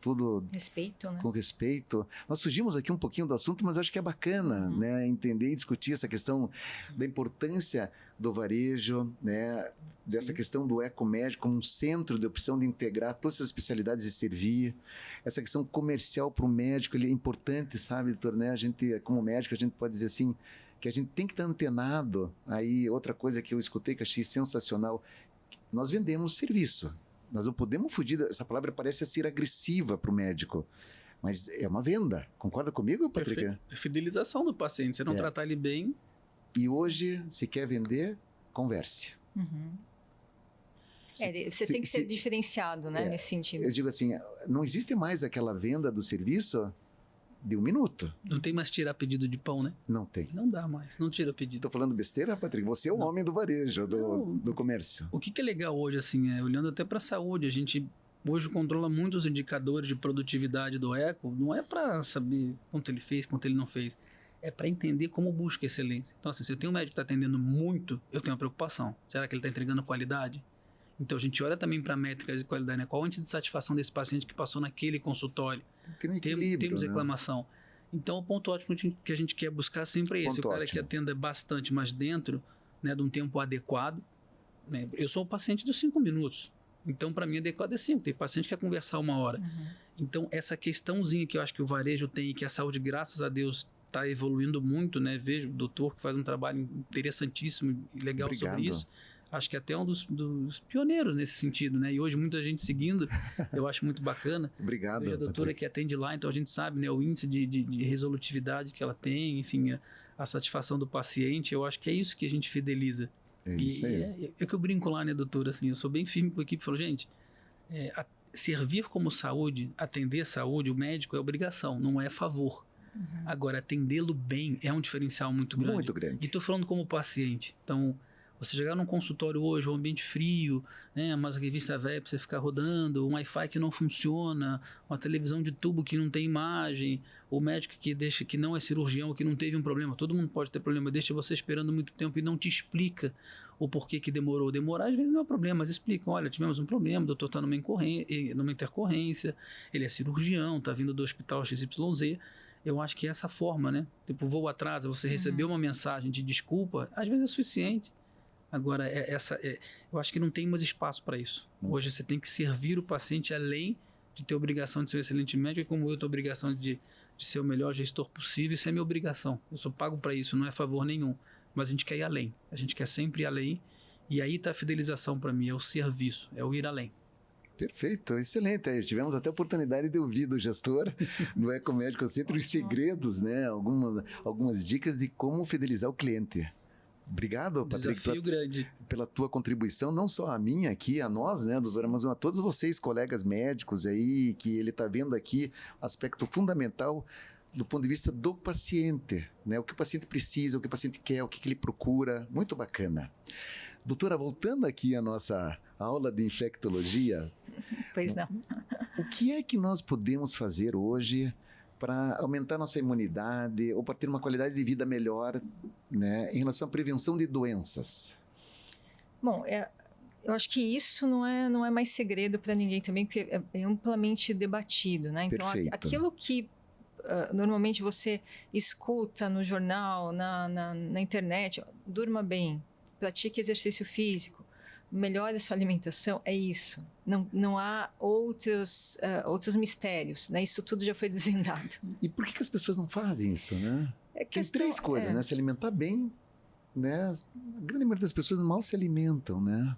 tudo... Respeito, né? Com respeito. Nós fugimos aqui um pouquinho do assunto, mas acho que é bacana, né? Entender e discutir essa questão da importância do varejo, né? Dessa questão do ecomédico como um centro de opção de integrar todas essas especialidades e servir. Essa questão comercial para o médico, ele é importante, sabe, doutor? Né? A gente, como médico, a gente pode dizer assim, que a gente tem que estar antenado. Aí, outra coisa que eu escutei que achei sensacional, nós vendemos serviço. Nós não podemos fugir, essa palavra parece ser agressiva para o médico, mas é uma venda. Concorda comigo, Patrick? É fidelização do paciente, você não tratar ele bem. E hoje, se quer vender, converse. Você tem que ser diferenciado, né, nesse sentido. Eu digo assim, não existe mais aquela venda do serviço de 1 minuto. Não tem mais tirar pedido de pão, né? Não tem. Não dá mais, não tira pedido. Estou falando besteira, Patrick? Você é o homem do varejo, do comércio. O que é legal hoje, assim, olhando até para a saúde, a gente hoje controla muito os indicadores de produtividade do Eco, não é para saber quanto ele fez, quanto ele não fez, é para entender como busca excelência. Então, assim, se eu tenho um médico que está atendendo muito, eu tenho uma preocupação. Será que ele está entregando qualidade? Então, a gente olha também para métricas de qualidade, né? Qual a índice de satisfação desse paciente que passou naquele consultório? Temos reclamação. Então, o ponto ótimo que a gente quer buscar sempre é esse. O cara que atenda bastante, mas dentro, né, de um tempo adequado. Né? Eu sou o paciente dos 5 minutos. Então, para mim, adequado é 5. Tem paciente que quer conversar 1 hora. Então, essa questãozinha que eu acho que o varejo tem e que a saúde, graças a Deus, está evoluindo muito, né? Vejo o doutor que faz um trabalho interessantíssimo e legal sobre isso. Acho que até um dos pioneiros nesse sentido, né? E hoje muita gente seguindo, eu acho muito bacana. Obrigado. Vejo a doutora que atende lá, então a gente sabe, né? O índice de resolutividade que ela tem, enfim, a satisfação do paciente. Eu acho que é isso que a gente fideliza. É isso aí. É que eu brinco lá, né, doutora? Assim, eu sou bem firme com a equipe. Falo, gente, servir como saúde, atender saúde, o médico é obrigação, não é favor. Agora, atendê-lo bem é um diferencial muito grande. Muito grande. E estou falando como paciente. Então, você chegar num consultório hoje, um ambiente frio, né, umas revistas velhas para você ficar rodando, um Wi-Fi que não funciona, uma televisão de tubo que não tem imagem, o médico que não é cirurgião, que não teve um problema, todo mundo pode ter problema, deixa você esperando muito tempo e não te explica o porquê que demorou. Demorar às vezes não é problema, mas explicam, olha, tivemos um problema, o doutor está numa intercorrência, ele é cirurgião, está vindo do hospital XYZ. Eu acho que é essa forma, né? Tipo, voo atrasa, você recebeu uma mensagem de desculpa, às vezes é suficiente. Agora, eu acho que não tem mais espaço para isso. Hoje você tem que servir o paciente além de ter a obrigação de ser um excelente médico, e como eu tenho a obrigação de ser o melhor gestor possível, isso é minha obrigação. Eu sou pago para isso, não é favor nenhum. Mas a gente quer ir além. A gente quer sempre ir além. E aí está a fidelização para mim, é o serviço, é o ir além. Perfeito, excelente. Aí, tivemos até a oportunidade de ouvir do gestor do Ecomédico Centro os segredos, né? Algumas dicas de como fidelizar o cliente. Obrigado, Patrick, Desafio grande. Pela tua contribuição, não só a minha aqui, a nós, né, doutora, mas a todos vocês, colegas médicos aí, que ele está vendo aqui, aspecto fundamental do ponto de vista do paciente, né? O que o paciente precisa, o que o paciente quer, o que ele procura. Muito bacana. Doutora, voltando aqui à nossa aula de infectologia, Pois não. o que é que nós podemos fazer hoje para aumentar nossa imunidade ou para ter uma qualidade de vida melhor, né, em relação à prevenção de doenças? Bom, eu acho que isso não é mais segredo para ninguém também, porque é amplamente debatido, né? Então, Perfeito. aquilo que normalmente você escuta no jornal, na internet, durma bem, pratique exercício físico, melhore a sua alimentação, é isso. Não há outros mistérios, né? Isso tudo já foi desvendado. E por que as pessoas não fazem isso, né? Tem três coisas, né? Se alimentar bem, né? A grande maioria das pessoas mal se alimentam, né?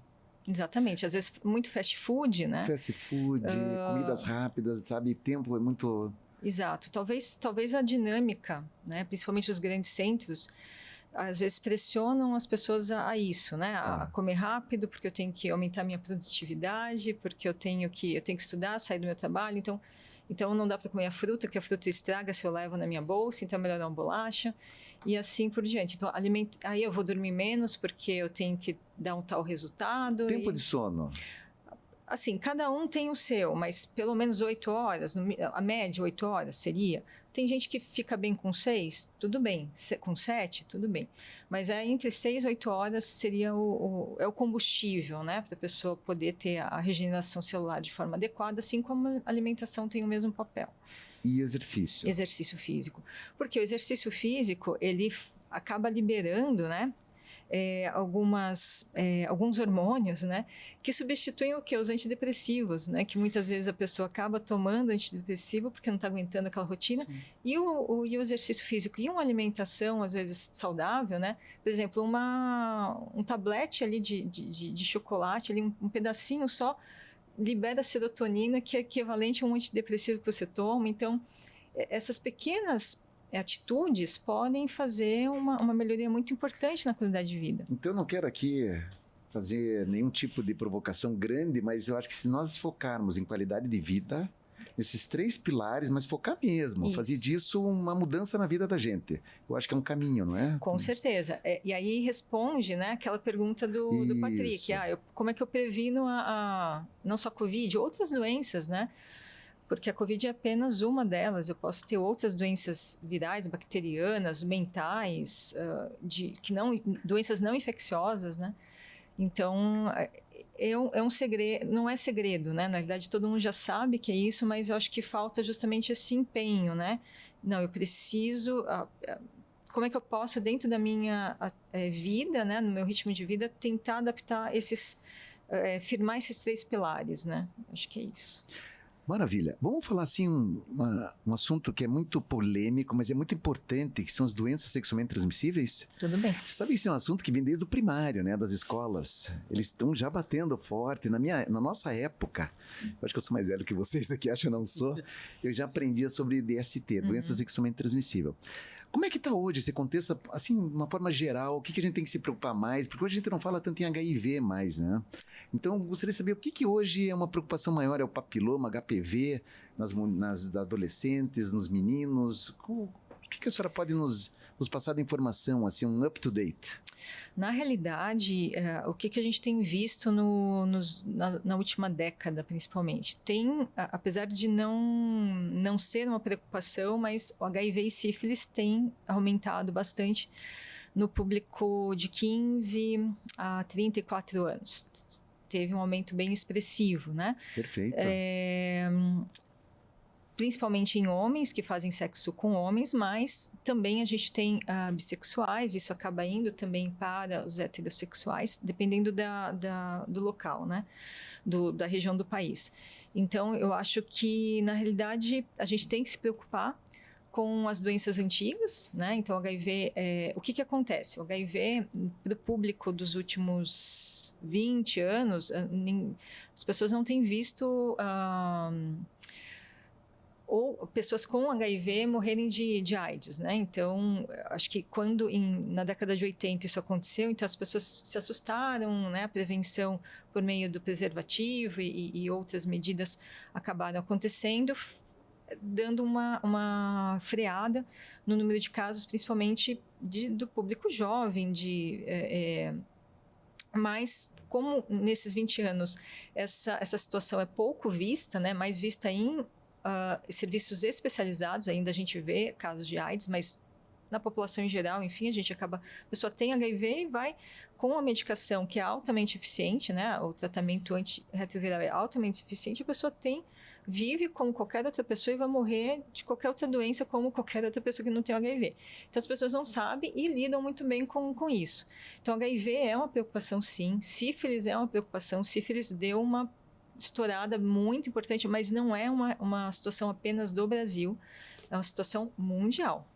Exatamente. Às vezes, muito fast food, né? Fast food, comidas rápidas, sabe? Tempo é muito... Exato. Talvez a dinâmica, né? Principalmente os grandes centros, às vezes pressionam as pessoas a isso, né? A comer rápido, porque eu tenho que aumentar minha produtividade, porque eu tenho que estudar, sair do meu trabalho, então não dá para comer a fruta, porque a fruta estraga se eu levo na minha bolsa, então é melhor dar uma bolacha, e assim por diante. Então, aí eu vou dormir menos, porque eu tenho que dar um tal resultado. Tempo de sono. Assim, cada um tem o seu, mas pelo menos 8 horas, a média 8 horas seria. Tem gente que fica bem com 6, tudo bem. Com 7, tudo bem. Mas entre 6 e 8 horas seria o combustível, né? Para a pessoa poder ter a regeneração celular de forma adequada, assim como a alimentação tem o mesmo papel. E exercício? Exercício físico. Porque o exercício físico, ele acaba liberando, né? Alguns hormônios, né, que substituem o que? Os antidepressivos, né, que muitas vezes a pessoa acaba tomando antidepressivo porque não está aguentando aquela rotina. E o exercício físico e uma alimentação, às vezes, saudável, né, por exemplo, um tablete ali de chocolate, ali, um pedacinho só, libera serotonina, que é equivalente a um antidepressivo que você toma. Então, essas pequenas atitudes podem fazer uma melhoria muito importante na qualidade de vida. Então, eu não quero aqui fazer nenhum tipo de provocação grande, mas eu acho que se nós focarmos em qualidade de vida, nesses 3 pilares, mas focar mesmo, Isso. fazer disso uma mudança na vida da gente. Eu acho que é um caminho, não é? Com certeza. E aí responde, né, aquela pergunta do Patrick. Como é que eu previno não só a Covid, outras doenças, né? Porque a Covid é apenas uma delas. Eu posso ter outras doenças virais, bacterianas, mentais, doenças não infecciosas, né? Então, é um segredo, não é segredo, né? Na verdade, todo mundo já sabe que é isso, mas eu acho que falta justamente esse empenho, né? Não, eu preciso... como é que eu posso, dentro da minha vida, né, no meu ritmo de vida, tentar adaptar firmar esses 3 pilares, né? Acho que é isso. Maravilha. Vamos falar assim um assunto que é muito polêmico, mas é muito importante, que são as doenças sexualmente transmissíveis. Tudo bem. Você sabe que isso é um assunto que vem desde o primário, né, das escolas. Eles estão já batendo forte. Na nossa época, eu acho que eu sou mais velho que vocês aqui, acho que eu não sou, eu já aprendia sobre DST, doença sexualmente transmissível. Como é que está hoje esse contexto, assim, de uma forma geral? O que a gente tem que se preocupar mais? Porque hoje a gente não fala tanto em HIV mais, né? Então, gostaria de saber o que hoje é uma preocupação maior? É o papiloma, HPV, nas adolescentes, nos meninos? O que a senhora pode nos passar de informação, assim, um up-to-date? Na realidade, o que a gente tem visto na última década, principalmente? Apesar de não ser uma preocupação, mas o HIV e sífilis tem aumentado bastante no público de 15 a 34 anos. Teve um aumento bem expressivo, né? Perfeito. Principalmente em homens que fazem sexo com homens, mas também a gente tem bissexuais, isso acaba indo também para os heterossexuais, dependendo do local, né? Da região do país. Então, eu acho que, na realidade, a gente tem que se preocupar com as doenças antigas, né? Então, o HIV, o que acontece? O HIV, para o público dos últimos 20 anos, as pessoas não têm visto... ou pessoas com HIV morrerem de AIDS, né? Então, acho que na década de 80 isso aconteceu, então as pessoas se assustaram, né? A prevenção por meio do preservativo e outras medidas acabaram acontecendo, dando uma freada no número de casos, principalmente do público jovem, mas como nesses 20 anos essa situação é pouco vista, né, mais vista em serviços especializados, ainda a gente vê casos de AIDS, mas na população em geral, enfim, a pessoa tem HIV e vai com a medicação que é altamente eficiente, né, o tratamento antirretroviral é altamente eficiente, a pessoa vive como qualquer outra pessoa e vai morrer de qualquer outra doença como qualquer outra pessoa que não tem HIV. Então, as pessoas não sabem e lidam muito bem com isso. Então, HIV é uma preocupação, sim. Sífilis é uma preocupação. Sífilis deu uma estourada muito importante, mas não é uma situação apenas do Brasil, é uma situação mundial.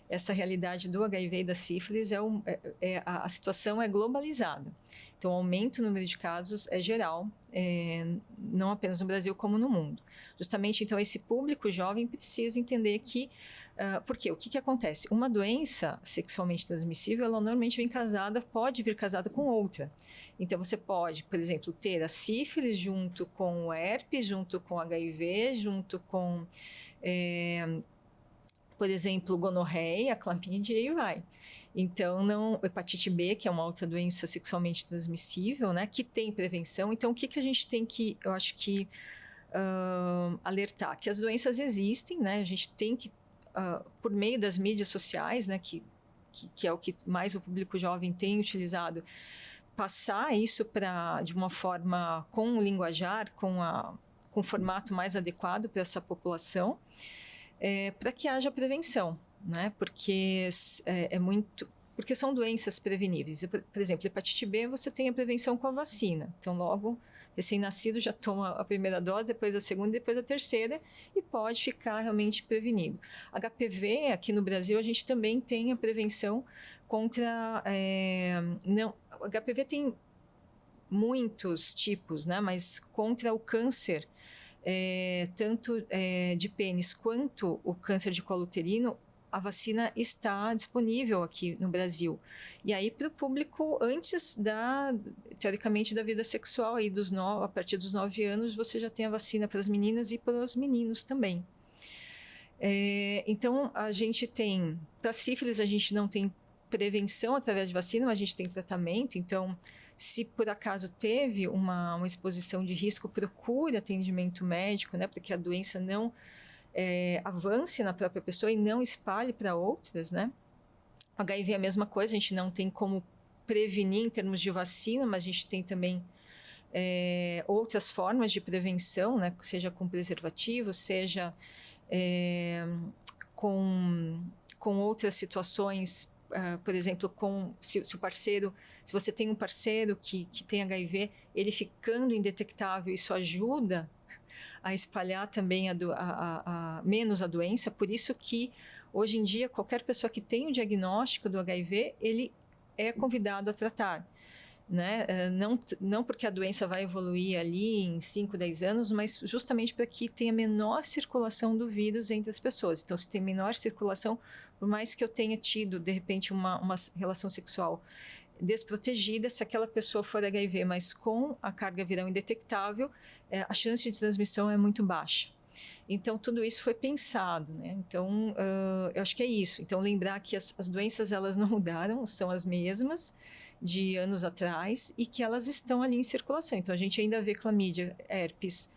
Essa realidade do HIV e da sífilis, a situação é globalizada. Então, o aumento no número de casos é geral, não apenas no Brasil, como no mundo. Justamente, então, esse público jovem precisa entender que... por quê? O que acontece? Uma doença sexualmente transmissível, ela normalmente pode vir casada com outra. Então, você pode, por exemplo, ter a sífilis junto com o herpes, junto com o HIV, junto com... por exemplo, gonorreia, clamídia e vai. Então, hepatite B, que é uma outra doença sexualmente transmissível, né, que tem prevenção. Então, o que a gente tem que, eu acho que, alertar? Que as doenças existem, né, a gente tem que, por meio das mídias sociais, né, que é o que mais o público jovem tem utilizado, passar isso de uma forma com um linguajar, com um formato mais adequado para essa população, para que haja prevenção, né? Porque porque são doenças preveníveis. Por exemplo, hepatite B, você tem a prevenção com a vacina. Então, logo, recém-nascido já toma a primeira dose, depois a segunda, depois a terceira e pode ficar realmente prevenido. HPV, aqui no Brasil, a gente também tem a prevenção contra... o HPV tem muitos tipos, né? Mas contra o câncer, tanto de pênis quanto o câncer de colo uterino, a vacina está disponível aqui no Brasil. E aí para o público antes teoricamente, da vida sexual, aí a partir dos 9 anos, você já tem a vacina para as meninas e para os meninos também. Então, a gente tem, para sífilis, a gente não tem prevenção através de vacina, mas a gente tem tratamento. Então, se por acaso teve uma exposição de risco, procure atendimento médico, né, para que a doença não avance na própria pessoa e não espalhe para outras, né? HIV é a mesma coisa, a gente não tem como prevenir em termos de vacina, mas a gente tem também outras formas de prevenção, né, seja com preservativo, seja com outras situações. Por exemplo, se você tem um parceiro que tem HIV, ele ficando indetectável, isso ajuda a espalhar também menos a doença. Por isso que, hoje em dia, qualquer pessoa que tem o diagnóstico do HIV, ele é convidado a tratar, né? Não porque a doença vai evoluir ali em 5, 10 anos, mas justamente para que tenha menor circulação do vírus entre as pessoas. Então, se tem menor circulação, por mais que eu tenha tido, de repente, uma relação sexual desprotegida, se aquela pessoa for HIV, mas com a carga viral indetectável, a chance de transmissão é muito baixa. Então, tudo isso foi pensado, né? Então, eu acho que é isso. Então, lembrar que as doenças, elas não mudaram, são as mesmas de anos atrás e que elas estão ali em circulação. Então, a gente ainda vê clamídia, herpes,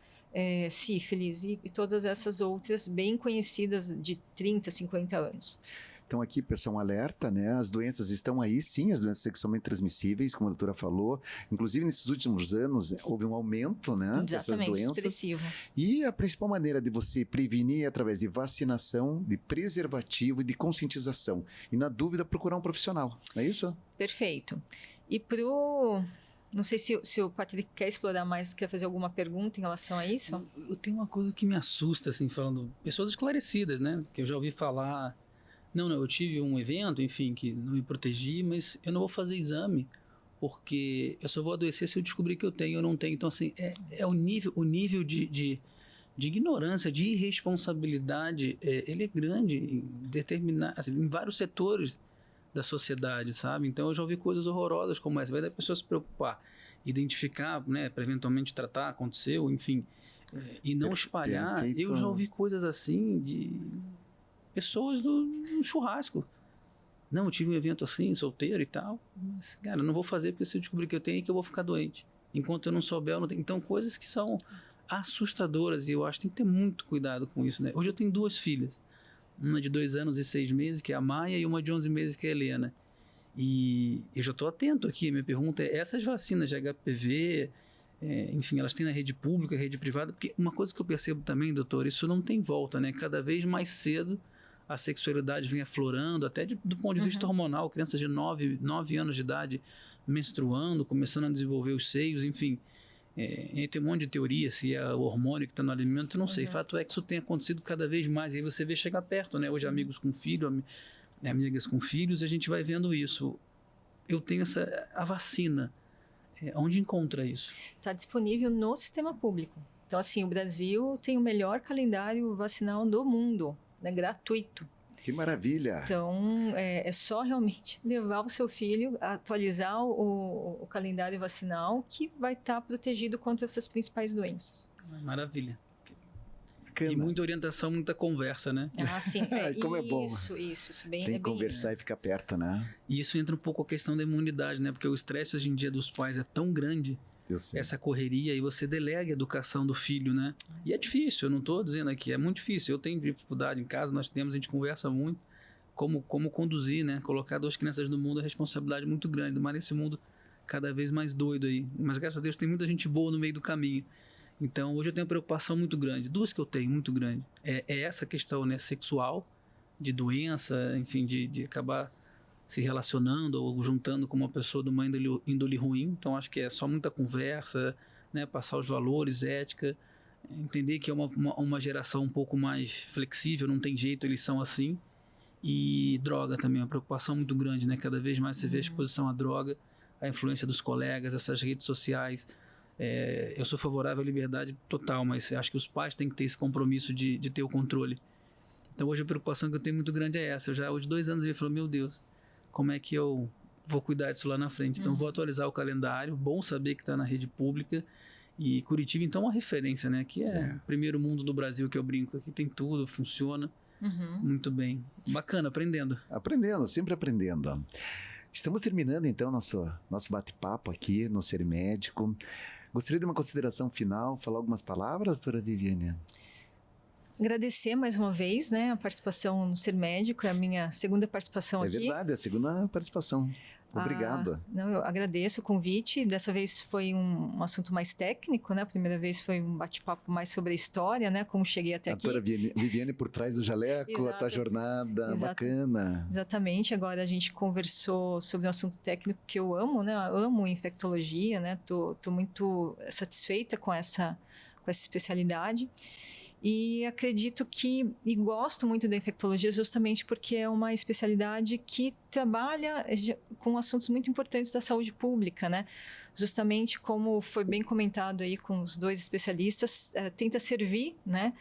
sífilis e todas essas outras bem conhecidas de 30, 50 anos. Então aqui, pessoal, um alerta, né? As doenças estão aí, sim, as doenças sexualmente transmissíveis, como a doutora falou. Inclusive, nesses últimos anos, houve um aumento, né, dessas doenças. Expressivo. E a principal maneira de você prevenir é através de vacinação, de preservativo e de conscientização. E, na dúvida, procurar um profissional. Não é isso? Perfeito. E não sei se o Patrick quer explorar mais, quer fazer alguma pergunta em relação a isso? Eu tenho uma coisa que me assusta, assim, falando... Pessoas esclarecidas, né? Que eu já ouvi falar... Não, eu tive um evento, enfim, que não me protegi, mas eu não vou fazer exame, porque eu só vou adoecer se eu descobrir que eu tenho ou não tenho. Então, assim, o nível de ignorância, de irresponsabilidade, ele é grande em vários setores da sociedade, sabe? Então, eu já ouvi coisas horrorosas como essa. Vai da pessoa se preocupar, identificar, né, para eventualmente tratar, aconteceu, enfim. e não espalhar. Perfeito. Eu já ouvi coisas assim de pessoas no churrasco. Não, eu tive um evento assim, solteiro e tal, mas, cara, eu não vou fazer porque se eu descobrir que eu tenho, que eu vou ficar doente. Enquanto eu não souber, eu não tenho. Então, coisas que são assustadoras, e eu acho que tem que ter muito cuidado com isso, né? Hoje eu tenho 2 filhas, uma de 2 anos e 6 meses, que é a Maia, e uma de 11 meses, que é a Helena. E eu já estou atento aqui, minha pergunta é, essas vacinas de HPV, enfim, elas têm na rede pública, rede privada, porque uma coisa que eu percebo também, doutor, isso não tem volta, né? Cada vez mais cedo a sexualidade vem aflorando, até do ponto de vista hormonal, crianças de 9 anos de idade menstruando, começando a desenvolver os seios, enfim. Tem um monte de teoria, se é o hormônio que está no alimento, eu não sei. Fato é que isso tem acontecido cada vez mais, e aí você vê chegar perto, né? Hoje amigos com filho, amigas com filhos, a gente vai vendo isso. Eu tenho a vacina. Onde encontra isso? Está disponível no sistema público. Então, assim, o Brasil tem o melhor calendário vacinal do mundo, né, gratuito. Que maravilha! Então, é só realmente levar o seu filho, atualizar o calendário vacinal, que vai estar protegido contra essas principais doenças. Maravilha. Bacana. E muita orientação, muita conversa, né? Ah, sim. Como é bom. Isso bem. Tem que conversar e ficar perto, né? E isso entra um pouco a questão da imunidade, né? Porque o estresse hoje em dia dos pais é tão grande, Eu sei. essa correria, e você delega a educação do filho, né? E é difícil, eu não estou dizendo aqui, é muito difícil. Eu tenho dificuldade em casa, nós temos, a gente conversa muito, como conduzir, né? Colocar 2 crianças no mundo é responsabilidade muito grande, mas nesse mundo cada vez mais doido aí. Mas graças a Deus tem muita gente boa no meio do caminho. Então hoje eu tenho uma preocupação muito grande, 2 que eu tenho muito grande. É essa questão, né, sexual, de doença, enfim, de acabar se relacionando ou juntando com uma pessoa de uma índole ruim. Então acho que é só muita conversa, né, passar os valores, ética, entender que é uma geração um pouco mais flexível, não tem jeito, eles são assim. E droga também, uma preocupação muito grande, né? Cada vez mais você vê a exposição à droga, a influência dos colegas, essas redes sociais. Eu sou favorável à liberdade total, mas acho que os pais têm que ter esse compromisso de ter o controle. Então hoje a preocupação que eu tenho muito grande é essa. Eu já hoje 2 anos eu falo, meu Deus, como é que eu vou cuidar disso lá na frente? Então vou atualizar o calendário, bom saber que está na rede pública. E Curitiba, então, é uma referência, né? Que é o primeiro mundo do Brasil, que eu brinco. Aqui tem tudo, funciona muito bem. Bacana, aprendendo. Aprendendo, sempre aprendendo. Estamos terminando, então, nosso bate-papo aqui no Ser Médico. Gostaria de uma consideração final, falar algumas palavras, doutora Viviane? Agradecer mais uma vez, né, a participação no Ser Médico, é a minha segunda participação aqui. É verdade, é a segunda participação. Obrigado. Eu agradeço o convite. Dessa vez foi um assunto mais técnico, né? A primeira vez foi um bate-papo mais sobre a história, né? Como cheguei até aqui. A doutora Viviane por trás do jaleco, a tua jornada, bacana. Exatamente. Agora a gente conversou sobre um assunto técnico que eu amo, né? Eu amo infectologia, né? Tô muito satisfeita com essa especialidade. E acredito e gosto muito da infectologia justamente porque é uma especialidade que trabalha com assuntos muito importantes da saúde pública, né? Justamente como foi bem comentado aí com os 2 especialistas, tenta servir, né,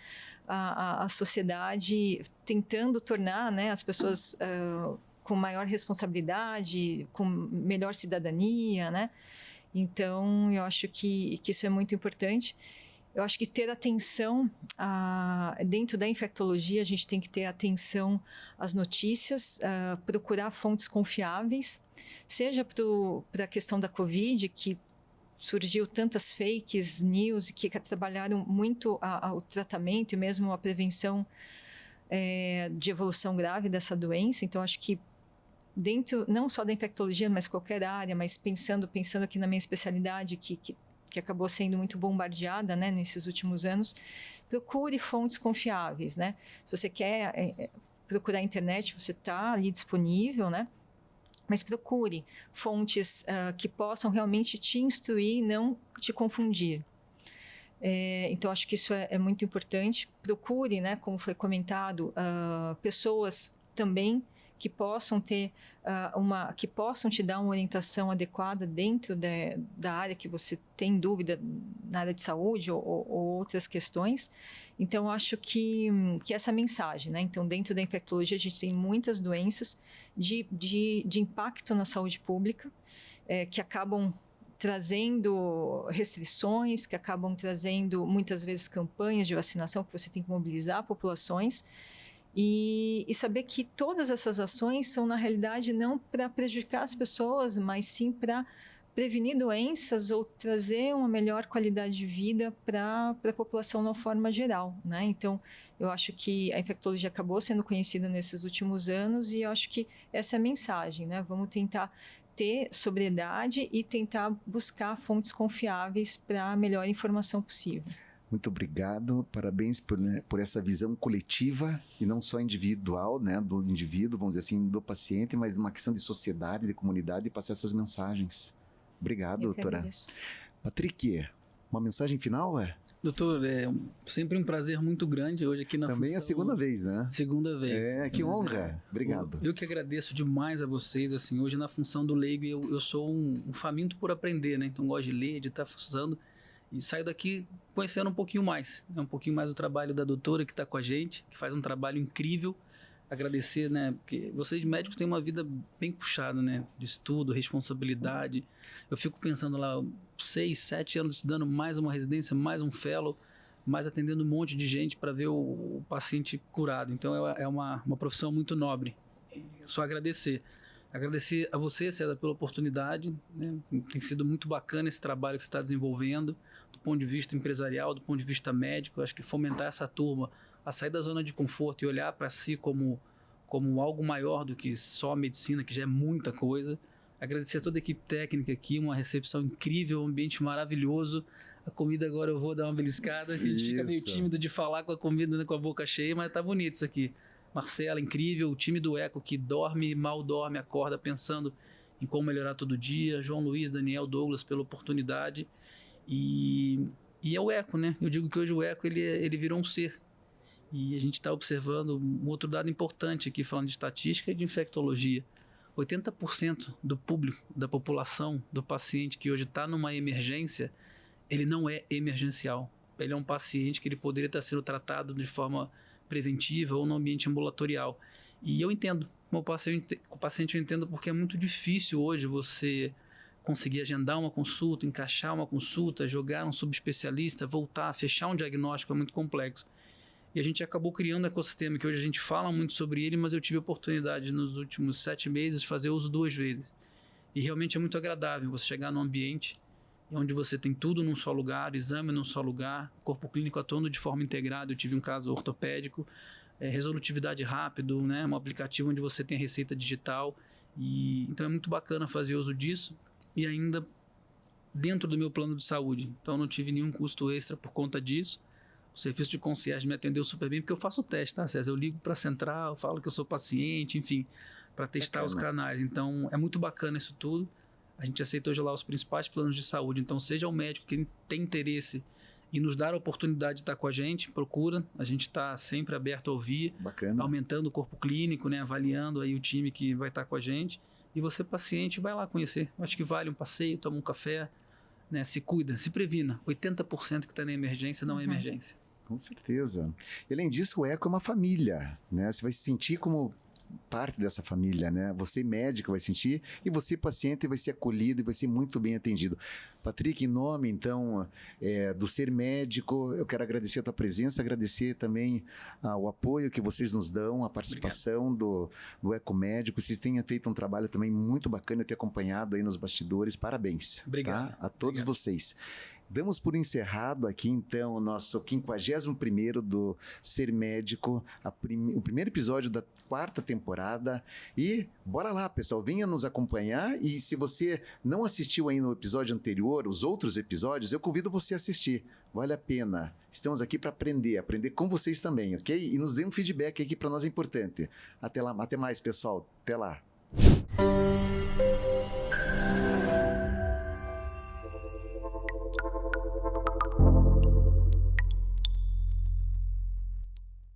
a sociedade, tentando tornar, né, as pessoas com maior responsabilidade, com melhor cidadania, né? Então, eu acho que isso é muito importante. Eu acho que ter atenção, dentro da infectologia, a gente tem que ter atenção às notícias, procurar fontes confiáveis, seja para a questão da Covid, que surgiu tantas fake news que trabalharam muito o tratamento e mesmo a prevenção de evolução grave dessa doença. Então, acho que dentro, não só da infectologia, mas qualquer área, mas pensando aqui na minha especialidade, que acabou sendo muito bombardeada, né, nesses últimos anos, procure fontes confiáveis, né? Se você quer procurar a internet, você está ali disponível, né? Mas procure fontes que possam realmente te instruir e não te confundir. Então, acho que isso é muito importante. Procure, né, como foi comentado, pessoas também que possam ter que possam te dar uma orientação adequada dentro da área que você tem dúvida, na área de saúde ou outras questões. Então, acho que essa mensagem, né? Então, dentro da infectologia, a gente tem muitas doenças de impacto na saúde pública, que acabam trazendo restrições, que acabam trazendo muitas vezes campanhas de vacinação, que você tem que mobilizar populações, e saber que todas essas ações são, na realidade, não para prejudicar as pessoas, mas sim para prevenir doenças ou trazer uma melhor qualidade de vida para a população de uma forma geral, né? Então, eu acho que a infectologia acabou sendo conhecida nesses últimos anos e eu acho que essa é a mensagem, né? Vamos tentar ter sobriedade e tentar buscar fontes confiáveis para a melhor informação possível. Muito obrigado, parabéns por essa visão coletiva e não só individual, né, do indivíduo, vamos dizer assim, do paciente, mas de uma questão de sociedade, de comunidade e passar essas mensagens. Obrigado, doutora. Agradeço. Patrick, uma mensagem final, Doutor, é sempre um prazer muito grande hoje aqui na Também é a segunda vez, né? Segunda vez. Que honra. Obrigado. Eu que agradeço demais a vocês, assim, hoje na função do leigo eu sou um faminto por aprender, né? Então gosto de ler, de estar usando e saio daqui conhecendo um pouquinho mais do trabalho da doutora que está com a gente, que faz um trabalho incrível. Agradecer, né? Porque vocês médicos têm uma vida bem puxada, né? De estudo, responsabilidade. Eu fico pensando lá, 6, 7 anos estudando, mais uma residência, mais um fellow, mais atendendo um monte de gente para ver o paciente curado. Então é uma profissão muito nobre. Só agradecer. Agradecer a você, César, pela oportunidade, né? Tem sido muito bacana esse trabalho que você está desenvolvendo, do ponto de vista empresarial, do ponto de vista médico. Eu acho que fomentar essa turma a sair da zona de conforto e olhar para si como algo maior do que só a medicina, que já é muita coisa. Agradecer a toda a equipe técnica aqui, uma recepção incrível, um ambiente maravilhoso. A comida agora eu vou dar uma beliscada, a gente fica meio tímido de falar com a comida, né, com a boca cheia, mas tá bonito isso aqui. Marcela, incrível, o time do Eco que mal dorme, acorda pensando em como melhorar todo dia. João Luiz, Daniel, Douglas, pela oportunidade. E é o Eco, né? Eu digo que hoje o Eco ele virou um ser. E a gente está observando um outro dado importante aqui, falando de estatística e de infectologia. 80% do público, da população, do paciente que hoje está numa emergência, ele não é emergencial. Ele é um paciente que ele poderia estar sendo tratado de forma preventiva ou no ambiente ambulatorial. E eu entendo, como paciente eu entendo, porque é muito difícil hoje você conseguir agendar uma consulta, encaixar uma consulta, jogar um subespecialista, voltar, fechar um diagnóstico, é muito complexo. E a gente acabou criando um ecossistema que hoje a gente fala muito sobre ele, mas eu tive a oportunidade nos últimos 7 meses de fazer uso 2 vezes. E realmente é muito agradável você chegar num ambiente onde você tem tudo num só lugar, exame num só lugar, corpo clínico atuando de forma integrada. Eu tive um caso ortopédico, resolutividade rápido, né? Um aplicativo onde você tem a receita digital. Então é muito bacana fazer uso disso e ainda dentro do meu plano de saúde. Então eu não tive nenhum custo extra por conta disso. O serviço de concierge me atendeu super bem, porque eu faço o teste, tá, César? Eu ligo para a central, falo que eu sou paciente, enfim, para testar os canais. Então, é muito bacana isso tudo. A gente aceita hoje lá os principais planos de saúde. Então, seja o médico que tem interesse em nos dar a oportunidade de estar com a gente, procura. A gente está sempre aberto a ouvir, bacana, aumentando o corpo clínico, né? Avaliando aí o time que vai estar com a gente. E você, paciente, vai lá conhecer. Acho que vale um passeio, toma um café, né? Se cuida, se previna. 80% que está na emergência não é emergência. Com certeza. E, além disso, o Eco é uma família, né? Você vai se sentir como parte dessa família, né? Você médico vai sentir e você paciente vai ser acolhido e vai ser muito bem atendido. Patrick, em nome, então, do Ser Médico, eu quero agradecer a tua presença, agradecer também o apoio que vocês nos dão, a participação do Eco Médico. Vocês têm feito um trabalho também muito bacana, eu ter acompanhado aí nos bastidores. Parabéns. Obrigado. Tá? A todos vocês. Damos por encerrado aqui, então, o nosso 51º do Ser Médico, o primeiro episódio da 4ª temporada. E bora lá, pessoal, venha nos acompanhar. E se você não assistiu ainda o episódio anterior, os outros episódios, eu convido você a assistir. Vale a pena. Estamos aqui para aprender com vocês também, ok? E nos dê um feedback aqui, para nós é importante. Até lá, até mais, pessoal. Até lá.